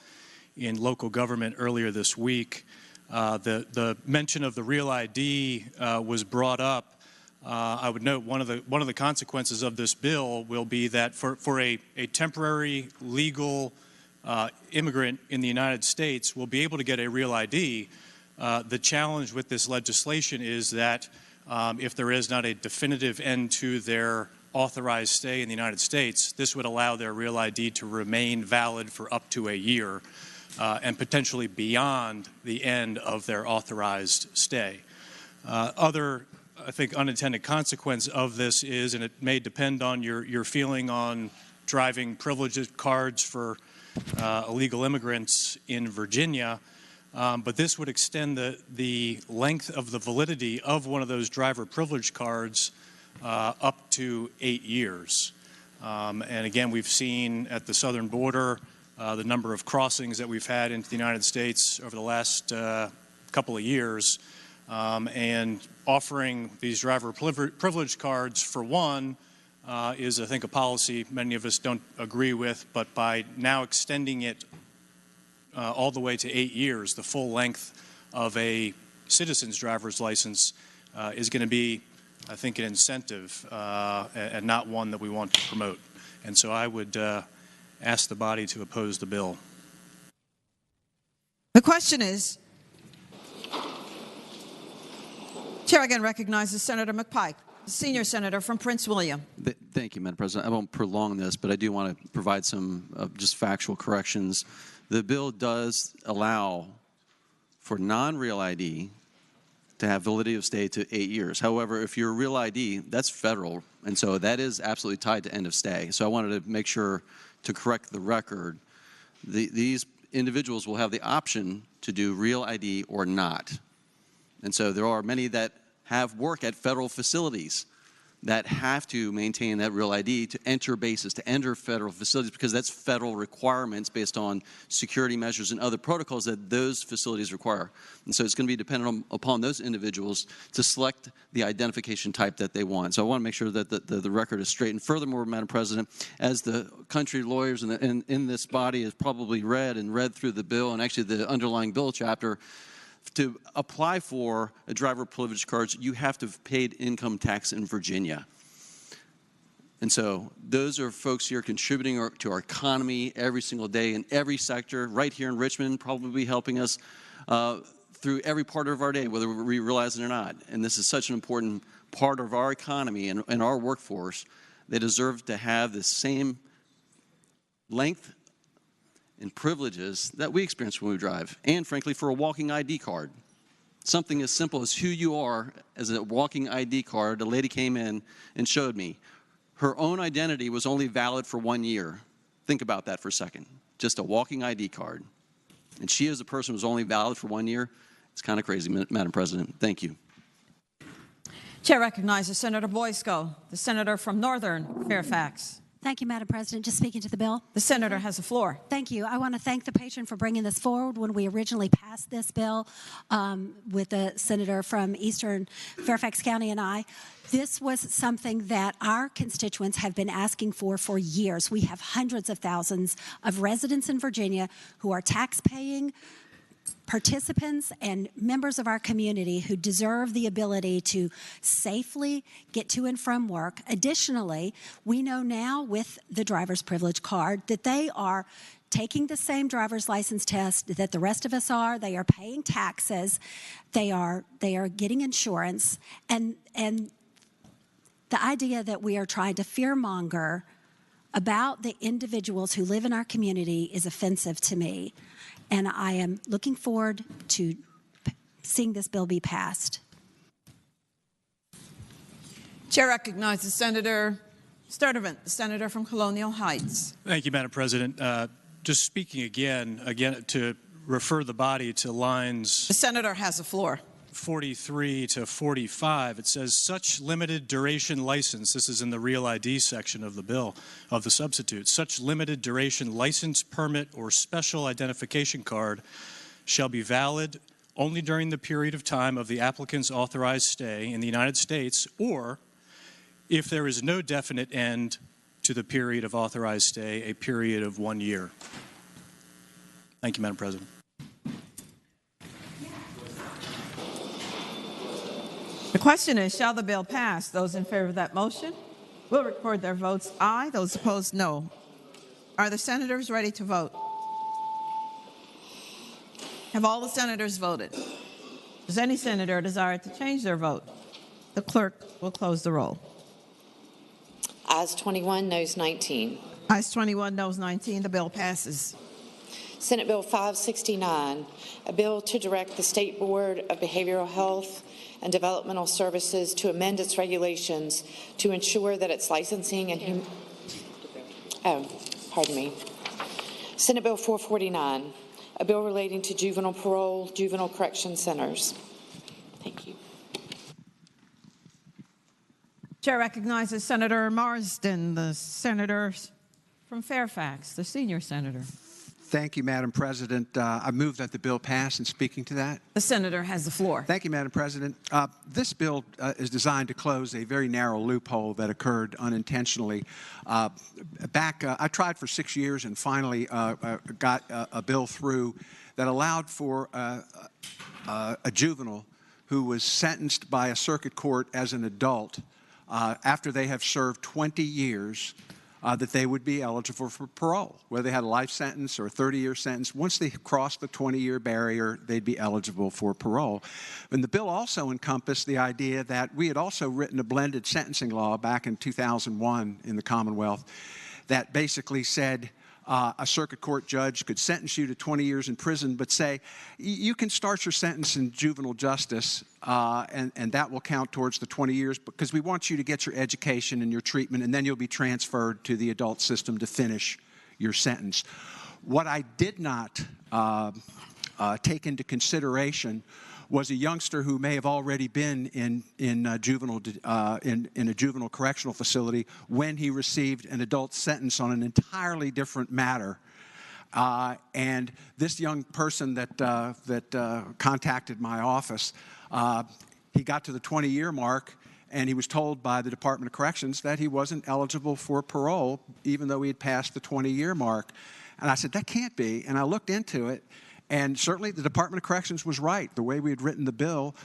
in local government earlier this week. The mention of the Real ID was brought up. I would note one of the consequences of this bill will be that for a temporary legal immigrant in the United States will be able to get a Real ID. The challenge with this legislation is that if there is not a definitive end to their authorized stay in the United States, this would allow their real ID to remain valid for up to a year and potentially beyond the end of their authorized stay. Other, I think, unintended consequence of this is, and it may depend on your feeling on driving privileged cards for illegal immigrants in Virginia, but this would extend the length of the validity of one of those driver privilege cards up to 8 years. And again, we've seen at the southern border the number of crossings that we've had into the United States over the last couple of years, and offering these driver privilege cards for one is, I think, a policy many of us don't agree with, but by now extending it all the way to 8 years, the full length of a citizen's driver's license is going to be, I think, an incentive and not one that we want to promote. And so I would ask the body to oppose the bill. The question is, Chair again recognizes Senator McPike, the senior senator from Prince William. Thank you, Madam President. I won't prolong this, but I do want to provide some just factual corrections. The bill does allow for non-real ID to have validity of stay to 8 years. However, if you're a real ID, that's federal, and so that is absolutely tied to end of stay. So I wanted to make sure to correct the record. These individuals will have the option to do real ID or not. And so there are many that have work at federal facilities that have to maintain that real ID to enter bases, to enter federal facilities, because that's federal requirements based on security measures and other protocols that those facilities require. And so it's going to be dependent upon those individuals to select the identification type that they want. So I want to make sure that the record is straight. And furthermore, Madam President, as the country lawyers in this body has probably read through the bill and actually the underlying bill chapter, to apply for a driver privilege card, you have to have paid income tax in Virginia. And so those are folks here contributing to our economy every single day in every sector, right here in Richmond, probably helping us through every part of our day, whether we realize it or not. And this is such an important part of our economy and our workforce. They deserve to have the same length and privileges that we experience when we drive, and frankly, for a walking ID card. Something as simple as who you are as a walking ID card. A lady came in and showed me. Her own identity was only valid for 1 year. Think about that for a second. Just a walking ID card. And she as a person was only valid for 1 year. It's kind of crazy, Madam President. Thank you. Chair recognizes Senator Boysko, the senator from Northern Fairfax. Thank you, Madam President. Just speaking to the bill. The senator has the floor. Thank you. I want to thank the patron for bringing this forward. When we originally passed this bill with the senator from Eastern Fairfax County and I, this was something that our constituents have been asking for years. We have hundreds of thousands of residents in Virginia who are tax-paying participants and members of our community who deserve the ability to safely get to and from work. Additionally, we know now with the driver's privilege card that they are taking the same driver's license test that the rest of us are. They are paying taxes. They are getting insurance. And the idea that we are trying to fearmonger about the individuals who live in our community is offensive to me. And I am looking forward to seeing this bill be passed. Chair recognizes Senator Sturdivant, the senator from Colonial Heights. Thank you, Madam President. Just speaking again to refer the body to lines. The senator has the floor. 43 to 45, it says such limited duration license, this is in the real ID section of the bill, of the substitute, such limited duration license, permit, or special identification card shall be valid only during the period of time of the applicant's authorized stay in the United States, or if there is no definite end to the period of authorized stay, a period of 1 year. Thank you, Madam President. The question is, shall the bill pass? Those in favor of that motion will record their votes aye. Those opposed, no. Are the senators ready to vote? Have all the senators voted? Does any senator desire to change their vote? The clerk will close the roll. Ayes 21, noes 19. Ayes 21, noes 19. The bill passes. Senate Bill 569, a bill to direct the State Board of Behavioral Health and Developmental Services to amend its regulations to ensure that its licensing and Senate Bill 449, a bill relating to juvenile parole, juvenile correction centers. Thank you. Chair recognizes Senator Marsden, the senator from Fairfax, the senior senator. Thank you, Madam President. I move that the bill pass. And speaking to that, the senator has the floor. Thank you, Madam President. This bill is designed to close a very narrow loophole that occurred unintentionally. I tried for 6 years and finally got a bill through that allowed for a juvenile who was sentenced by a circuit court as an adult after they have served 20 years that they would be eligible for parole, whether they had a life sentence or a 30-year sentence. Once they crossed the 20-year barrier, they'd be eligible for parole. And the bill also encompassed the idea that we had also written a blended sentencing law back in 2001 in the Commonwealth that basically said a circuit court judge could sentence you to 20 years in prison, but say, you can start your sentence in juvenile justice, and that will count towards the 20 years because we want you to get your education and your treatment, and then you'll be transferred to the adult system to finish your sentence. What I did not take into consideration was a youngster who may have already been in a juvenile correctional facility when he received an adult sentence on an entirely different matter. And this young person that contacted my office, he got to the 20-year mark, and he was told by the Department of Corrections that he wasn't eligible for parole, even though he had passed the 20-year mark. And I said, that can't be. And I looked into it. And certainly the Department of Corrections was right. The way we had written the bill,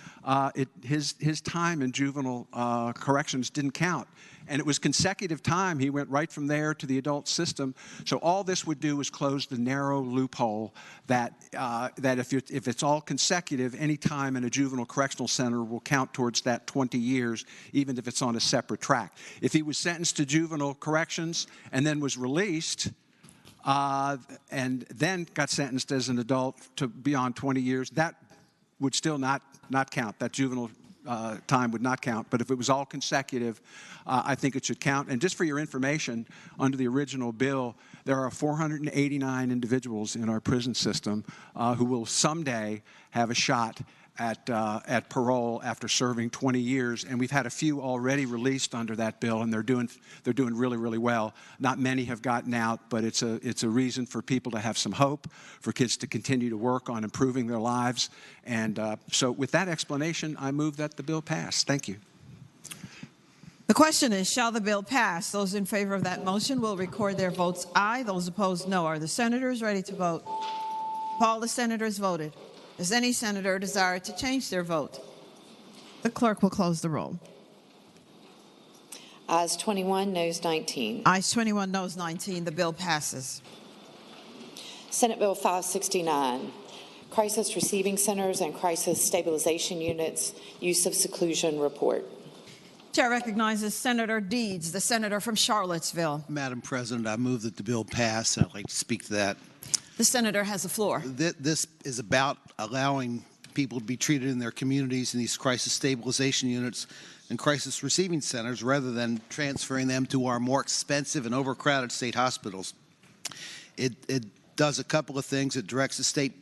his time in juvenile corrections didn't count. And it was consecutive time. He went right from there to the adult system. So all this would do is close the narrow loophole that if it's all consecutive, any time in a juvenile correctional center will count towards that 20 years, even if it's on a separate track. If he was sentenced to juvenile corrections and then was released, and then got sentenced as an adult to beyond 20 years, that would still not count. That juvenile time would not count. But if it was all consecutive, I think it should count. And just for your information, under the original bill, there are 489 individuals in our prison system who will someday have a shot at parole after serving 20 years, and we've had a few already released under that bill, and they're doing really, really well. Not many have gotten out, but it's a reason for people to have some hope, for kids to continue to work on improving their lives. And so with that explanation, I move that the bill pass. Thank you. The question is, shall the bill pass? Those in favor of that motion will record their votes aye. Those opposed, no. Are the senators ready to vote? Have all the senators voted? Does any senator desire to change their vote? The clerk will close the roll. Ayes 21, noes 19. Ayes 21, noes 19. The bill passes. Senate Bill 569, Crisis Receiving Centers and Crisis Stabilization Units, Use of Seclusion Report. Chair recognizes Senator Deeds, the senator from Charlottesville. Madam President, I move that the bill pass, and I'd like to speak to that. The senator has the floor. This is about allowing people to be treated in their communities in these crisis stabilization units and crisis receiving centers rather than transferring them to our more expensive and overcrowded state hospitals. It does a couple of things. It directs the State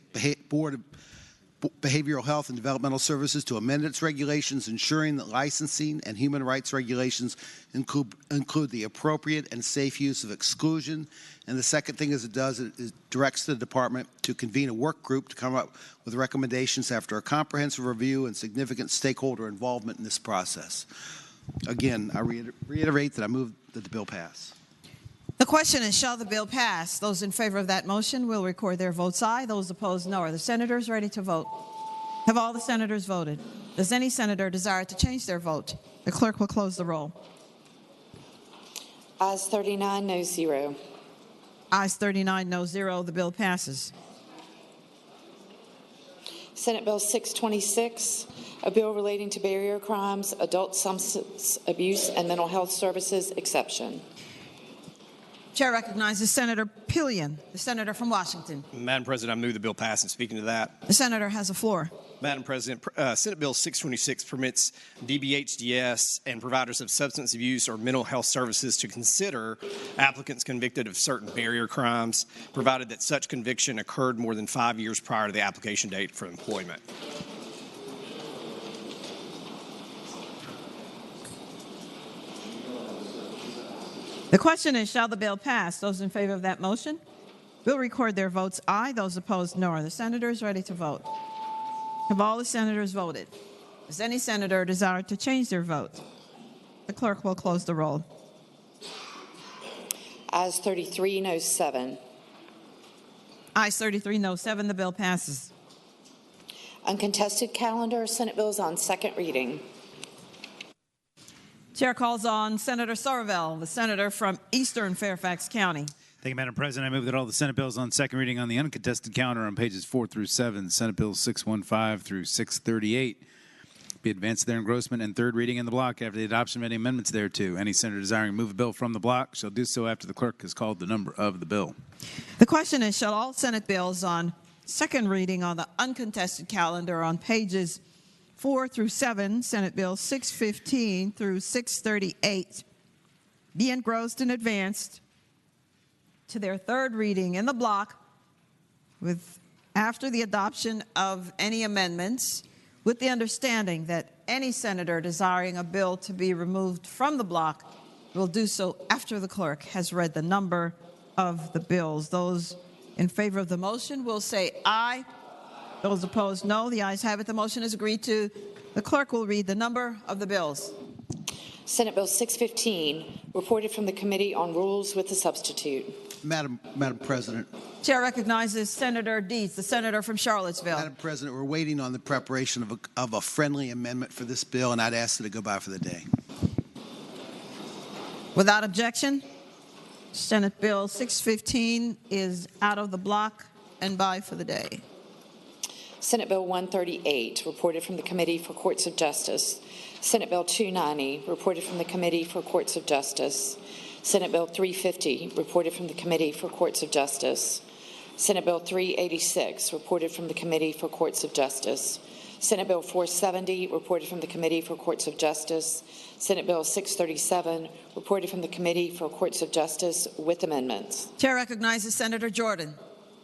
Board of Behavioral Health and Developmental Services to amend its regulations, ensuring that licensing and human rights regulations include the appropriate and safe use of exclusion. And the second thing is it directs the department to convene a work group to come up with recommendations after a comprehensive review and significant stakeholder involvement in this process. Again, I reiterate that I move that the bill pass. The question is, shall the bill pass? Those in favor of that motion will record their votes aye. Those opposed, no. Are the senators ready to vote? Have all the senators voted? Does any senator desire to change their vote? The clerk will close the roll. Ayes 39, noes 0. Ayes 39, no 0. The bill passes. Senate Bill 626, a bill relating to barrier crimes, adult substance abuse, and mental health services exception. Chair recognizes Senator Pillion, the senator from Washington. Madam President, I move the bill pass. And speaking to that, The senator has the floor. Madam President, Senate Bill 626 permits DBHDS and providers of substance abuse or mental health services to consider applicants convicted of certain barrier crimes, provided that such conviction occurred more than 5 years prior to the application date for employment. The question is, shall the bill pass? Those in favor of that motion will record their votes aye. Those opposed, no. Are the senators ready to vote? Have all the senators voted? Does any senator desire to change their vote? The clerk will close the roll. Ayes 33, no 7. Ayes 33, no 7. The bill passes. Uncontested calendar, Senate bills on second reading. Chair calls on Senator Somerville, the senator from Eastern Fairfax County. Thank you, Madam President. I move that all the Senate bills on second reading on the uncontested calendar on pages 4 through 7, Senate Bills 615 through 638, be advanced to their engrossment and third reading in the block after the adoption of any amendments thereto. Any senator desiring to move a bill from the block shall do so after the clerk has called the number of the bill. The question is, shall all Senate bills on second reading on the uncontested calendar on pages 4 through 7, Senate Bill 615 through 638, be engrossed and advanced to their third reading in the block after the adoption of any amendments, with the understanding that any senator desiring a bill to be removed from the block will do so after the clerk has read the number of the bills. Those in favor of the motion will say aye. Those opposed, no. The ayes have it. The motion is agreed to. The clerk will read the number of the bills. Senate Bill 615, reported from the Committee on Rules with a substitute. Madam President. Chair recognizes Senator Dietz, the senator from Charlottesville. Madam President, we're waiting on the preparation of a friendly amendment for this bill, and I'd ask that it go by for the day. Without objection, Senate Bill 615 is out of the block and by for the day. Senate Bill 138, reported from the Committee for Courts of Justice. Senate Bill 290, reported from the Committee for Courts of Justice. Senate Bill 350, reported from the Committee for Courts of Justice. Senate Bill 386, reported from the Committee for Courts of Justice. Senate Bill 470, reported from the Committee for Courts of Justice. Senate Bill 637, reported from the Committee for Courts of Justice with amendments. Chair recognizes Senator Jordan,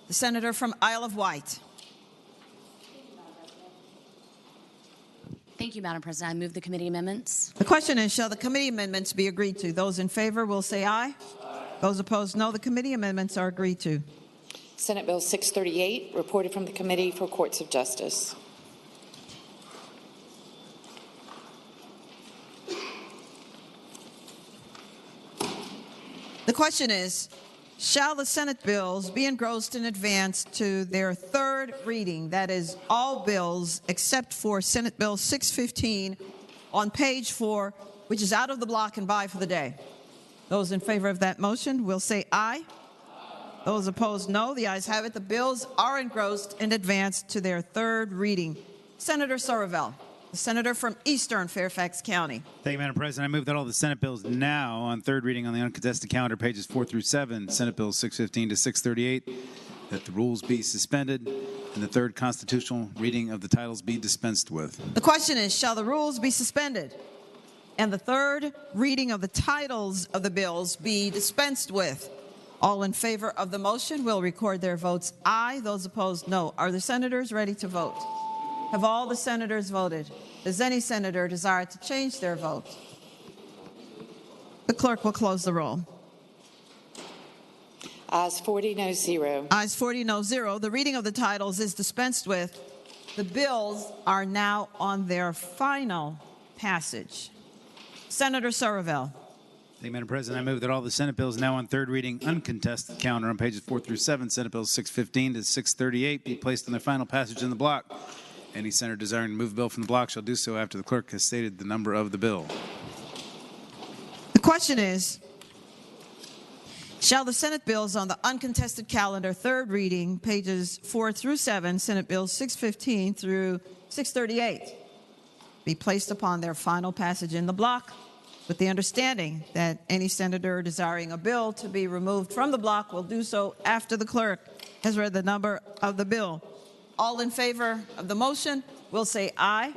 the senator from Isle of Wight. Thank you, Madam President. I move the committee amendments. The question is, shall the committee amendments be agreed to? Those in favor will say aye. Those opposed, no. The committee amendments are agreed to. Senate Bill 638, reported from the Committee for Courts of Justice. The question is, shall the Senate bills be engrossed in advance to their third reading? That is, all bills except for Senate Bill 615 on page 4, which is out of the block and by for the day. Those in favor of that motion will say aye. Those opposed, no. The ayes have it. The bills are engrossed in advance to their third reading. Senator Somerville, the senator from Eastern Fairfax County. Thank you, Madam President. I move that all the Senate bills now on third reading on the uncontested calendar, pages 4 through 7, Senate Bills 615 to 638, that the rules be suspended and the third constitutional reading of the titles be dispensed with. The question is, shall the rules be suspended and the third reading of the titles of the bills be dispensed with? All in favor of the motion will record their votes aye. Those opposed, no. Are the senators ready to vote? Have all the senators voted? Does any senator desire to change their vote? The clerk will close the roll. Ayes 40, no 0. Ayes 40, no 0. The reading of the titles is dispensed with. The bills are now on their final passage. Senator Somerville. Thank you, Madam President. I move that all the Senate bills now on third reading uncontested calendar on pages 4 through 7, Senate Bills 615 to 638, be placed on their final passage in the block. Any senator desiring to move a bill from the block shall do so after the clerk has stated the number of the bill. The question is, shall the Senate bills on the uncontested calendar, third reading, pages 4 through 7, Senate Bills 615 through 638, be placed upon their final passage in the block, with the understanding that any senator desiring a bill to be removed from the block will do so after the clerk has read the number of the bill. All in favor of the motion will say aye.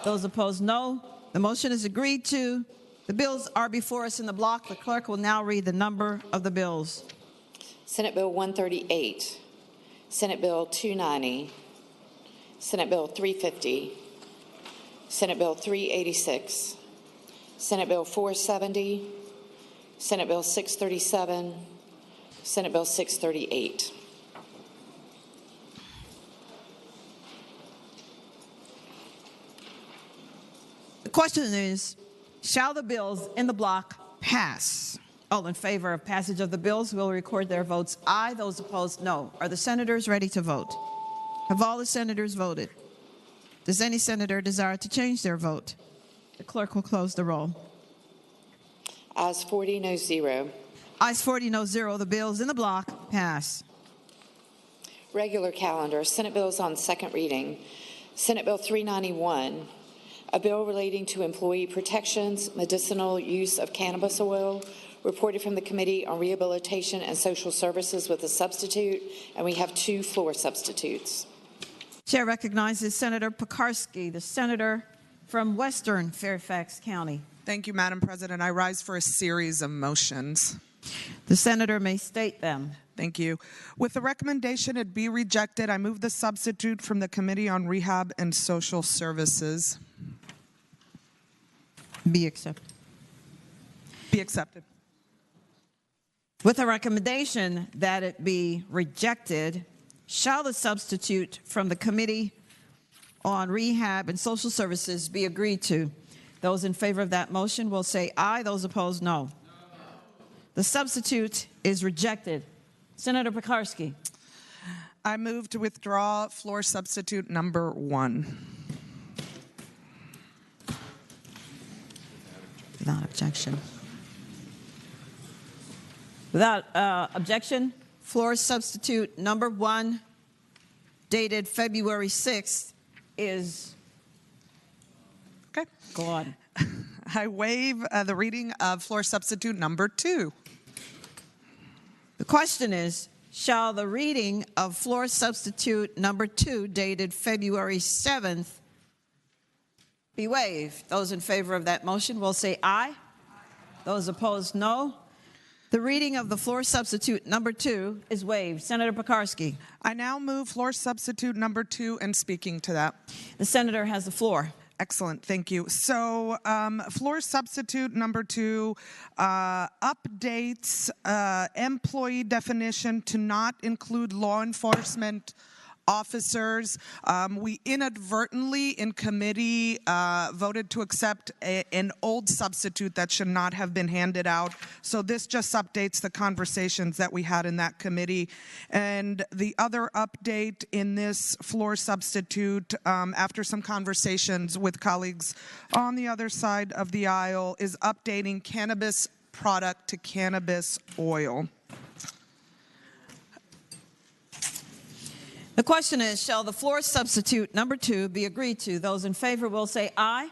Those opposed, no. The motion is agreed to. The bills are before us in the block. The clerk will now read the number of the bills. Senate Bill 138, Senate Bill 290, Senate Bill 350, Senate Bill 386, Senate Bill 470, Senate Bill 637, Senate Bill 638. The question is, shall the bills in the block pass? All in favor of passage of the bills will record their votes aye. Those opposed, no. Are the senators ready to vote? Have all the senators voted? Does any senator desire to change their vote? The clerk will close the roll. Ayes 40, no 0. Ayes 40, no 0. The bills in the block pass. Regular calendar, Senate bills on second reading. Senate Bill 391, a bill relating to employee protections, medicinal use of cannabis oil, reported from the Committee on Rehabilitation and Social Services with a substitute, and we have 2 floor substitutes. Chair recognizes Senator Pekarsky, the senator from Western Fairfax County. Thank you, Madam President. I rise for a series of motions. The senator may state them. Thank you. With the recommendation it be rejected, I move the substitute from the Committee on Rehab and Social Services. Be accepted. Be accepted. With a recommendation that it be rejected, shall the substitute from the Committee on Rehab and Social Services be agreed to? Those in favor of that motion will say aye. Those opposed, no. The substitute is rejected. Senator Pekarsky. I move to withdraw floor substitute number 1. Without objection. Without objection, floor substitute number 1, dated February 6th, is gone. I waive the reading of floor substitute number 2. The question is, shall the reading of floor substitute number 2, dated February 7th, be waived? Those in favor of that motion will say aye. Those opposed, no. The reading of the floor substitute number 2 is waived. Senator Pekarsky. I now move floor substitute number 2 and speaking to that. The senator has the floor. Excellent, thank you. So floor substitute number 2 updates employee definition to not include law enforcement officers. We inadvertently in committee voted to accept an old substitute that should not have been handed out. So this just updates the conversations that we had in that committee. And the other update in this floor substitute, after some conversations with colleagues on the other side of the aisle, is updating cannabis product to cannabis oil. The question is, shall the floor substitute number 2 be agreed to? Those in favor will say aye.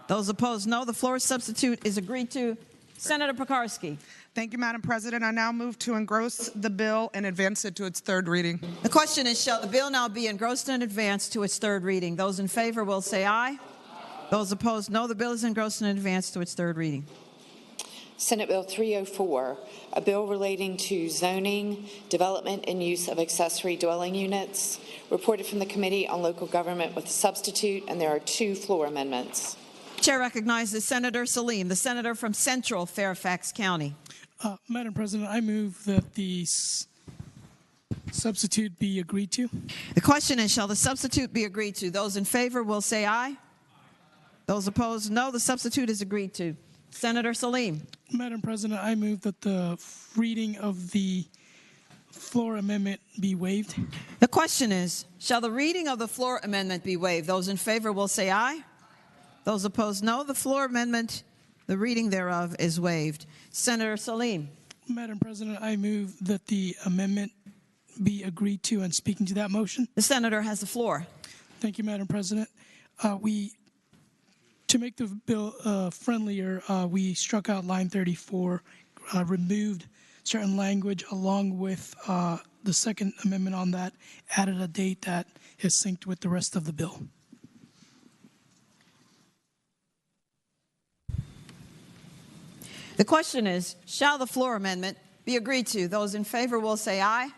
Those opposed, no. The floor substitute is agreed to. Senator Pekarsky. Thank you, Madam President. I now move to engross the bill and advance it to its 3rd reading. The question is, shall the bill now be engrossed and advanced to its 3rd reading? Those in favor will say aye. Those opposed, no. The bill is engrossed and advanced to its 3rd reading. Senate Bill 304, a bill relating to zoning, development, and use of accessory dwelling units, reported from the Committee on Local Government with a substitute, and there are 2 floor amendments. Chair recognizes Senator Salim, the senator from Central Fairfax County. Madam President, I move that the substitute be agreed to. The question is, shall the substitute be agreed to? Those in favor will say aye. Those opposed, no. The substitute is agreed to. Senator Salim. Madam President, I move that the reading of the floor amendment be waived. The question is, shall the reading of the floor amendment be waived? Those in favor will say aye. Those opposed, no. The floor amendment, the reading thereof, is waived. Senator Salim. Madam President, I move that the amendment be agreed to, and speaking to that motion. The senator has the floor. Thank you, Madam President. We To make the bill friendlier, we struck out line 34, removed certain language along with the second amendment on that, added a date that is synced with the rest of the bill. The question is, shall the floor amendment be agreed to? Those in favor will say aye.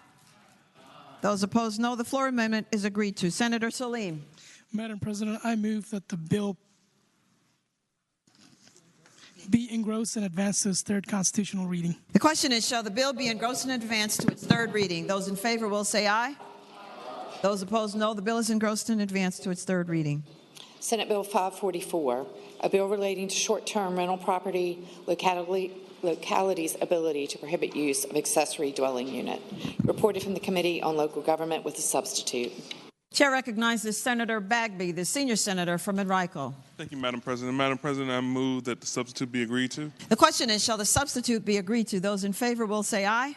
Those opposed, no. The floor amendment is agreed to. Senator Salim. Madam President, I move that the bill be engrossed and advanced to its third constitutional reading. The question is, shall the bill be engrossed and advanced to its third reading? Those in favor will say aye. Those opposed, no. The bill is engrossed and advanced to its third reading. Senate Bill 544, a bill relating to short-term rental property localities' ability to prohibit use of accessory dwelling unit. Reported from the Committee on Local Government with a substitute. Chair recognizes Senator Bagby, the senior senator from Enrico. Thank you, Madam President. Madam President, I move that the substitute be agreed to. The question is, shall the substitute be agreed to? Those in favor will say aye.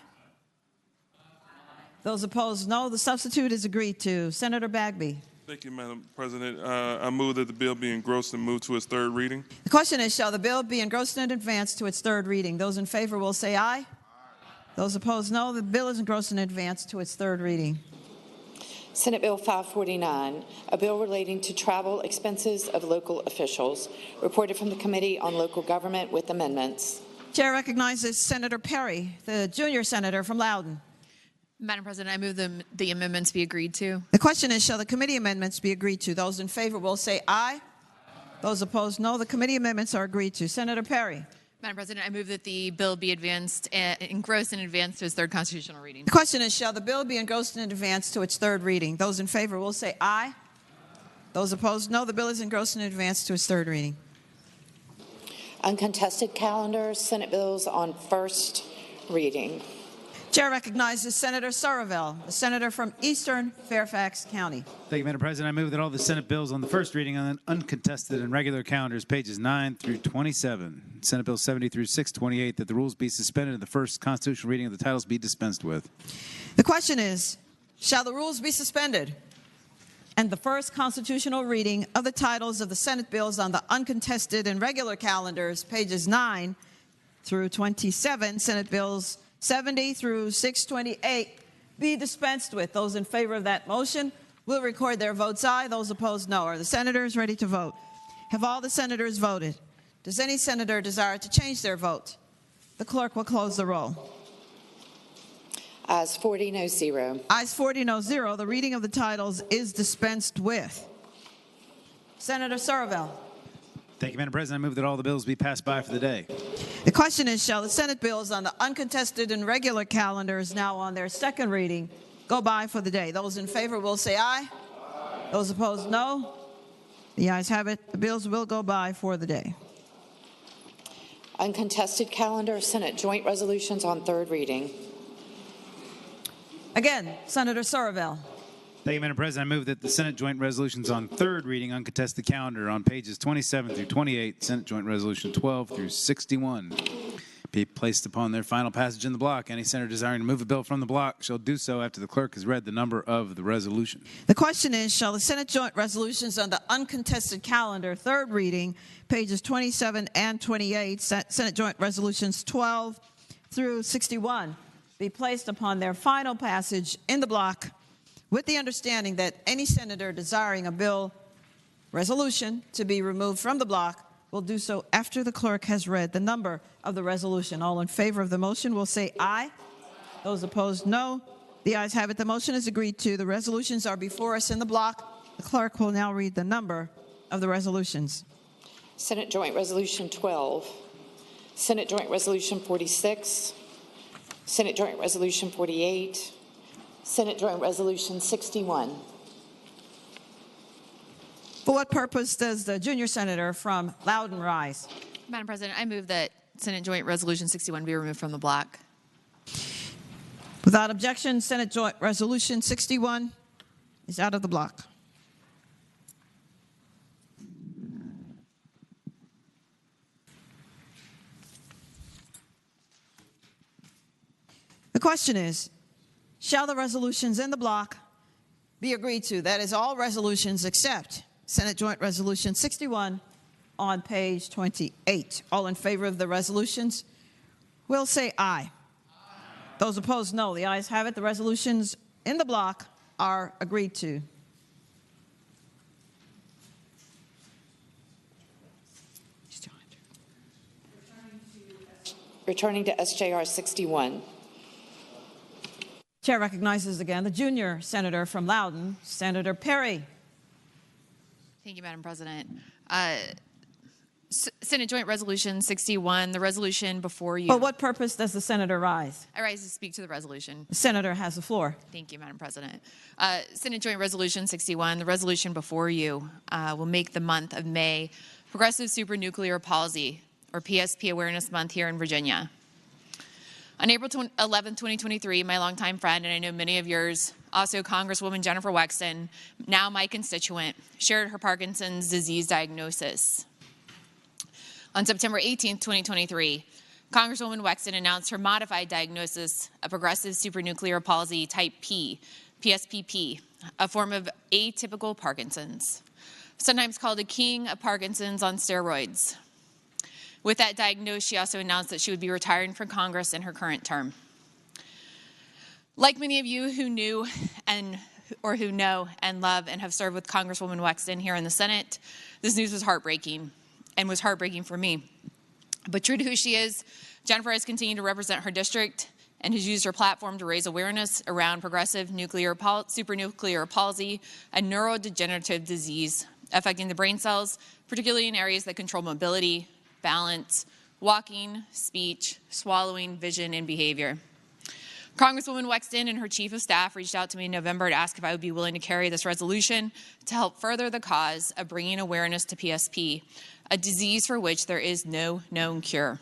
Those opposed, no. The substitute is agreed to. Senator Bagby. Thank you, Madam President. I move that the bill be engrossed and moved to its third reading. The question is, shall the bill be engrossed and advanced to its third reading? Those in favor will say aye. Those opposed, no. The bill is engrossed and advanced to its third reading. Senate Bill 549, a bill relating to travel expenses of local officials. Reported from the Committee on Local Government with amendments. Chair recognizes Senator Perry, the junior senator from Loudoun. Madam President, I move the amendments be agreed to. The question is, shall the committee amendments be agreed to? Those in favor will say aye. Those opposed, no. The committee amendments are agreed to. Senator Perry. Madam President, I move that the bill be engrossed and advanced to its third constitutional reading. The question is, shall the bill be engrossed and advanced to its third reading? Those in favor will say aye. Those opposed, no. The bill is engrossed and advanced to its third reading. Uncontested calendar, Senate bills on first reading. Chair recognizes Senator Saravel, the senator from Eastern Fairfax County. Thank you, Madam President. I move that all the Senate bills on the first reading on uncontested and regular calendars, pages 9 through 27, Senate Bill 70 through 628, that the rules be suspended and the first constitutional reading of the titles be dispensed with. The question is, shall the rules be suspended and the first constitutional reading of the titles of the Senate bills on the uncontested and regular calendars, pages 9 through 27, Senate bills 70 through 628, be dispensed with? Those in favor of that motion will record their votes aye. Those opposed, no. Are the senators ready to vote? Have all the senators voted? Does any senator desire to change their vote? The clerk will close the roll. Ayes 40, no 0. Ayes 40, no 0. The reading of the titles is dispensed with. Senator Saravel. Thank you, Madam President. I move that all the bills be passed by for the day. The question is, shall the Senate bills on the uncontested and regular calendars now on their second reading go by for the day? Those in favor will say aye. Those opposed, no. The ayes have it. The bills will go by for the day. Uncontested calendar, Senate joint resolutions on third reading. Again, Senator Saravel. Thank you, Madam President. I move that the Senate joint resolutions on third reading uncontested calendar on pages 27 through 28, Senate Joint Resolution 12 through 61, be placed upon their final passage in the block. Any senator desiring to move a bill from the block shall do so after the clerk has read the number of the resolution. The question is, shall the Senate joint resolutions on the uncontested calendar, third reading, pages 27 and 28, Senate Joint Resolutions 12 through 61, be placed upon their final passage in the block, with the understanding that any senator desiring a bill resolution to be removed from the block will do so after the clerk has read the number of the resolution. All in favor of the motion will say aye. Those opposed, no. The ayes have it. The motion is agreed to. The resolutions are before us in the block. The clerk will now read the number of the resolutions. Senate Joint Resolution 12, Senate Joint Resolution 46, Senate Joint Resolution 48, Senate Joint Resolution 61. For what purpose does the junior senator from Loudoun rise? Madam President, I move that Senate Joint Resolution 61 be removed from the block. Without objection, Senate Joint Resolution 61 is out of the block. The question is, shall the resolutions in the block be agreed to? That is, all resolutions except Senate Joint Resolution 61 on page 28. All in favor of the resolutions will say aye. Those opposed, no. The ayes have it. The resolutions in the block are agreed to. Returning to SJR 61. Chair recognizes again the junior senator from Loudoun, Senator Perry. Thank you, Madam President. Senate Joint Resolution 61, the resolution before you. For what purpose does the senator rise? I rise to speak to the resolution. The senator has the floor. Thank you, Madam President. Senate Joint Resolution 61, the resolution before you will make the month of May Progressive Supranuclear Palsy, or PSP Awareness Month here in Virginia. On April 11, 2023, my longtime friend, and I know many of yours, also Congresswoman Jennifer Wexton, now my constituent, shared her Parkinson's disease diagnosis. On September 18, 2023, Congresswoman Wexton announced her modified diagnosis of progressive supranuclear palsy type P, PSPP, a form of atypical Parkinson's, sometimes called a king of Parkinson's on steroids. With that diagnosis, she also announced that she would be retiring from Congress in her current term. Like many of you who knew or who know and love and have served with Congresswoman Wexton here in the Senate, this news was heartbreaking and was heartbreaking for me. But true to who she is, Jennifer has continued to represent her district and has used her platform to raise awareness around progressive supranuclear palsy, a neurodegenerative disease affecting the brain cells, particularly in areas that control mobility, balance, walking, speech, swallowing, vision, and behavior. Congresswoman Wexton and her chief of staff reached out to me in November to ask if I would be willing to carry this resolution to help further the cause of bringing awareness to PSP, a disease for which there is no known cure.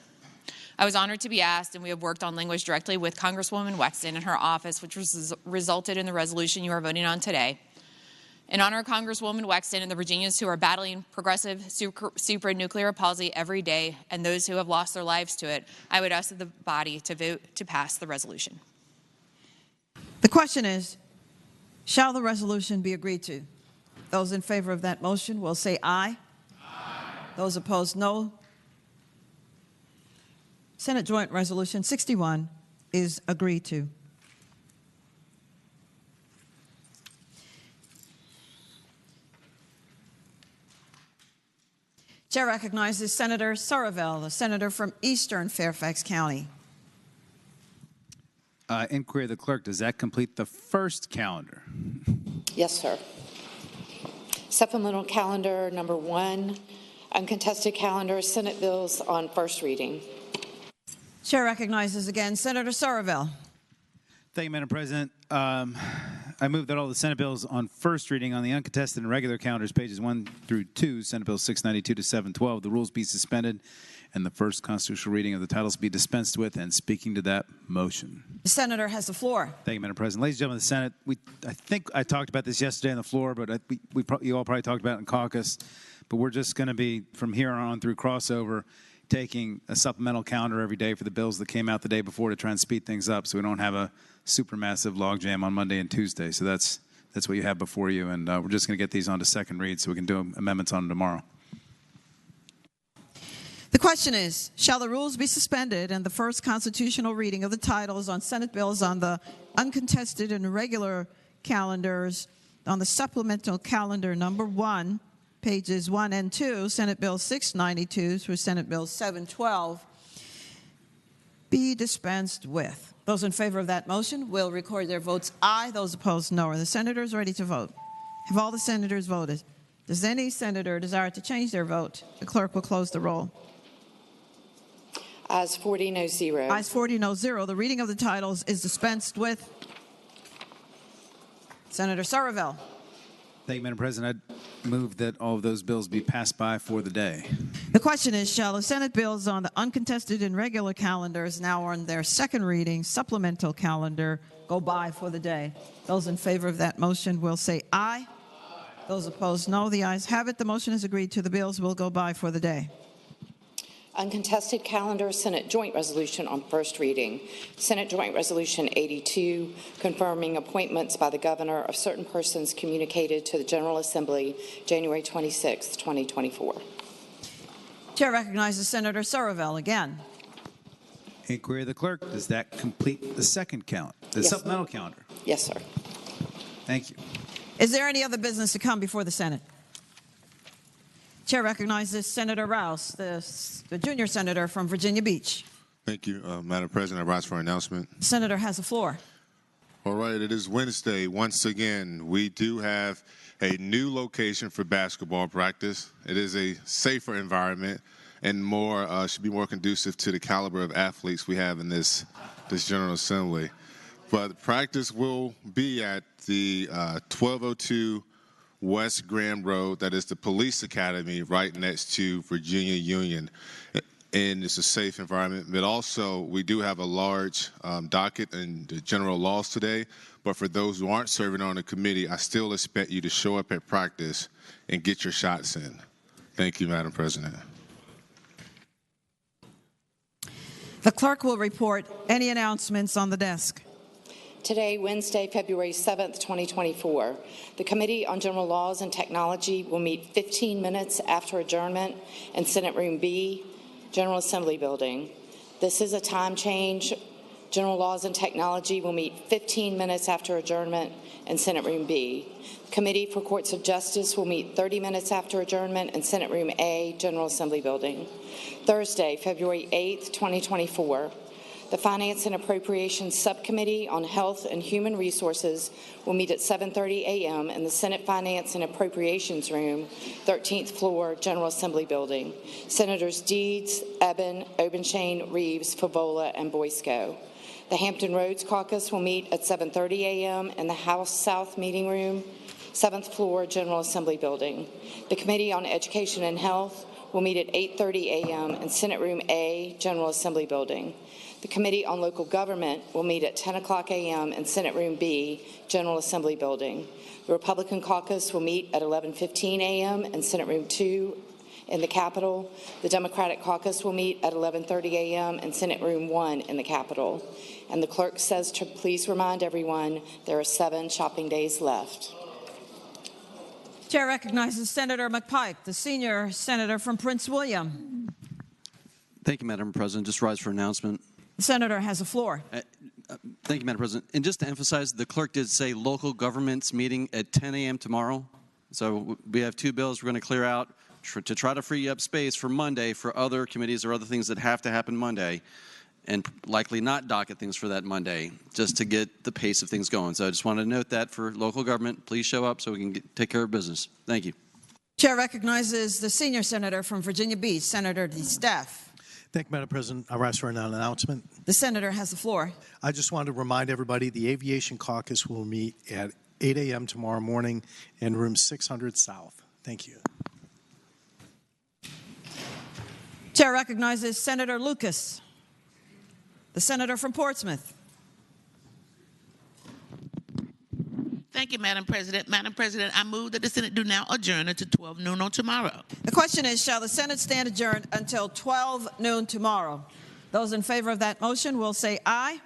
I was honored to be asked, and we have worked on language directly with Congresswoman Wexton in her office, which resulted in the resolution you are voting on today. In honor of Congresswoman Wexton and the Virginians who are battling progressive supranuclear palsy every day and those who have lost their lives to it, I would ask the body to vote to pass the resolution. The question is, shall the resolution be agreed to? Those in favor of that motion will say aye. Aye. Those opposed, no. Senate Joint Resolution 61 is agreed to. Chair recognizes Senator Sorovell, the senator from Eastern Fairfax County. Inquiry of the clerk, does that complete the first calendar? Yes, sir. Supplemental calendar number 1, uncontested calendar, Senate bills on first reading. Chair recognizes again Senator Sorovell. Thank you, Madam President. I move that all the Senate bills on first reading on the uncontested and regular calendars, pages 1 through 2, Senate Bill 692 to 712, the rules be suspended and the first constitutional reading of the titles be dispensed with, and speaking to that motion. The senator has the floor. Thank you, Madam President. Ladies and gentlemen of the Senate, I think I talked about this yesterday on the floor, but you all probably talked about it in caucus, but we're just going to be, from here on through crossover, taking a supplemental calendar every day for the bills that came out the day before to try and speed things up so we don't have a supermassive logjam on Monday and Tuesday. So that's what you have before you, and we're just going to get these on to second read so we can do amendments on them tomorrow. The question is, shall the rules be suspended and the first constitutional reading of the titles on Senate bills on the uncontested and regular calendars on the supplemental calendar number 1, pages 1 and 2, Senate Bill 692 through Senate Bill 712, be dispensed with? Those in favor of that motion will record their votes aye. Those opposed, no. Are the senators ready to vote? Have all the senators voted? Does any senator desire to change their vote? The clerk will close the roll. Ayes 40, no 0. Ayes 40, no 0. The reading of the titles is dispensed with. Senator Sorovell. Thank you, Madam President. I move that all of those bills be passed by for the day. The question is, shall the Senate bills on the uncontested and regular calendars now on their second reading supplemental calendar go by for the day? Those in favor of that motion will say aye. Those opposed, no. The ayes have it. The motion is agreed to. The bills will go by for the day. Uncontested calendar, Senate Joint Resolution on first reading. Senate Joint Resolution 82, confirming appointments by the governor of certain persons communicated to the General Assembly January 26, 2024. Chair recognizes Senator Surreville again. Inquiry of the clerk. Does that complete the second count, the supplemental calendar? Yes, sir. Thank you. Is there any other business to come before the Senate? Chair recognizes Senator Rouse, the junior senator from Virginia Beach. Thank you, Madam President. I rise for an announcement. The senator has the floor. All right, it is Wednesday. Once again, we do have a new location for basketball practice. It is a safer environment and should be more conducive to the caliber of athletes we have in this General Assembly. But practice will be at the 1202 West Graham Road. That is the police academy right next to Virginia Union. And it's a safe environment. But also, we do have a large docket in the general laws today. But for those who aren't serving on the committee, I still expect you to show up at practice and get your shots in. Thank you, Madam President. The clerk will report any announcements on the desk. Today, Wednesday, February 7th, 2024, the Committee on General Laws and Technology will meet 15 minutes after adjournment in Senate Room B, General Assembly Building. This is a time change. General Laws and Technology will meet 15 minutes after adjournment in Senate Room B. Committee for Courts of Justice will meet 30 minutes after adjournment in Senate Room A, General Assembly Building. Thursday, February 8th, 2024, the Finance and Appropriations Subcommittee on Health and Human Resources will meet at 7:30 a.m. in the Senate Finance and Appropriations Room, 13th floor, General Assembly Building. Senators Deeds, Eben, Obenshain, Reeves, Favola, and Boysko. The Hampton Roads Caucus will meet at 7:30 a.m. in the House South Meeting Room, 7th floor, General Assembly Building. The Committee on Education and Health will meet at 8:30 a.m. in Senate Room A, General Assembly Building. The Committee on Local Government will meet at 10 o'clock a.m. in Senate Room B, General Assembly Building. The Republican Caucus will meet at 11:15 a.m. in Senate Room 2 in the Capitol. The Democratic Caucus will meet at 11:30 a.m. in Senate Room 1 in the Capitol. And the clerk says to please remind everyone there are 7 shopping days left. Chair recognizes Senator McPike, the senior senator from Prince William. Thank you, Madam President. Just rise for announcement. The senator has the floor. Thank you, Madam President. And just to emphasize, the clerk did say local governments meeting at 10 a.m. tomorrow. So we have 2 bills we're going to clear out to try to free up space for Monday for other committees or other things that have to happen Monday, and likely not docket things for that Monday, just to get the pace of things going. So I just wanted to note that for local government, please show up so we can take care of business. Thank you. Chair recognizes the senior senator from Virginia Beach, Senator DeStaff. Thank you, Madam President. I rise for an announcement. The senator has the floor. I just wanted to remind everybody the Aviation Caucus will meet at 8 a.m. tomorrow morning in room 600 South. Thank you. Chair recognizes Senator Lucas, the senator from Portsmouth. Thank you, Madam President. Madam President, I move that the Senate do now adjourn until 12 noon on tomorrow. The question is, shall the Senate stand adjourned until 12 noon tomorrow? Those in favor of that motion will say aye.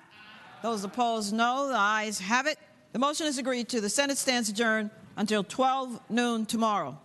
Those opposed, no. The ayes have it. The motion is agreed to. The Senate stands adjourned until 12 noon tomorrow.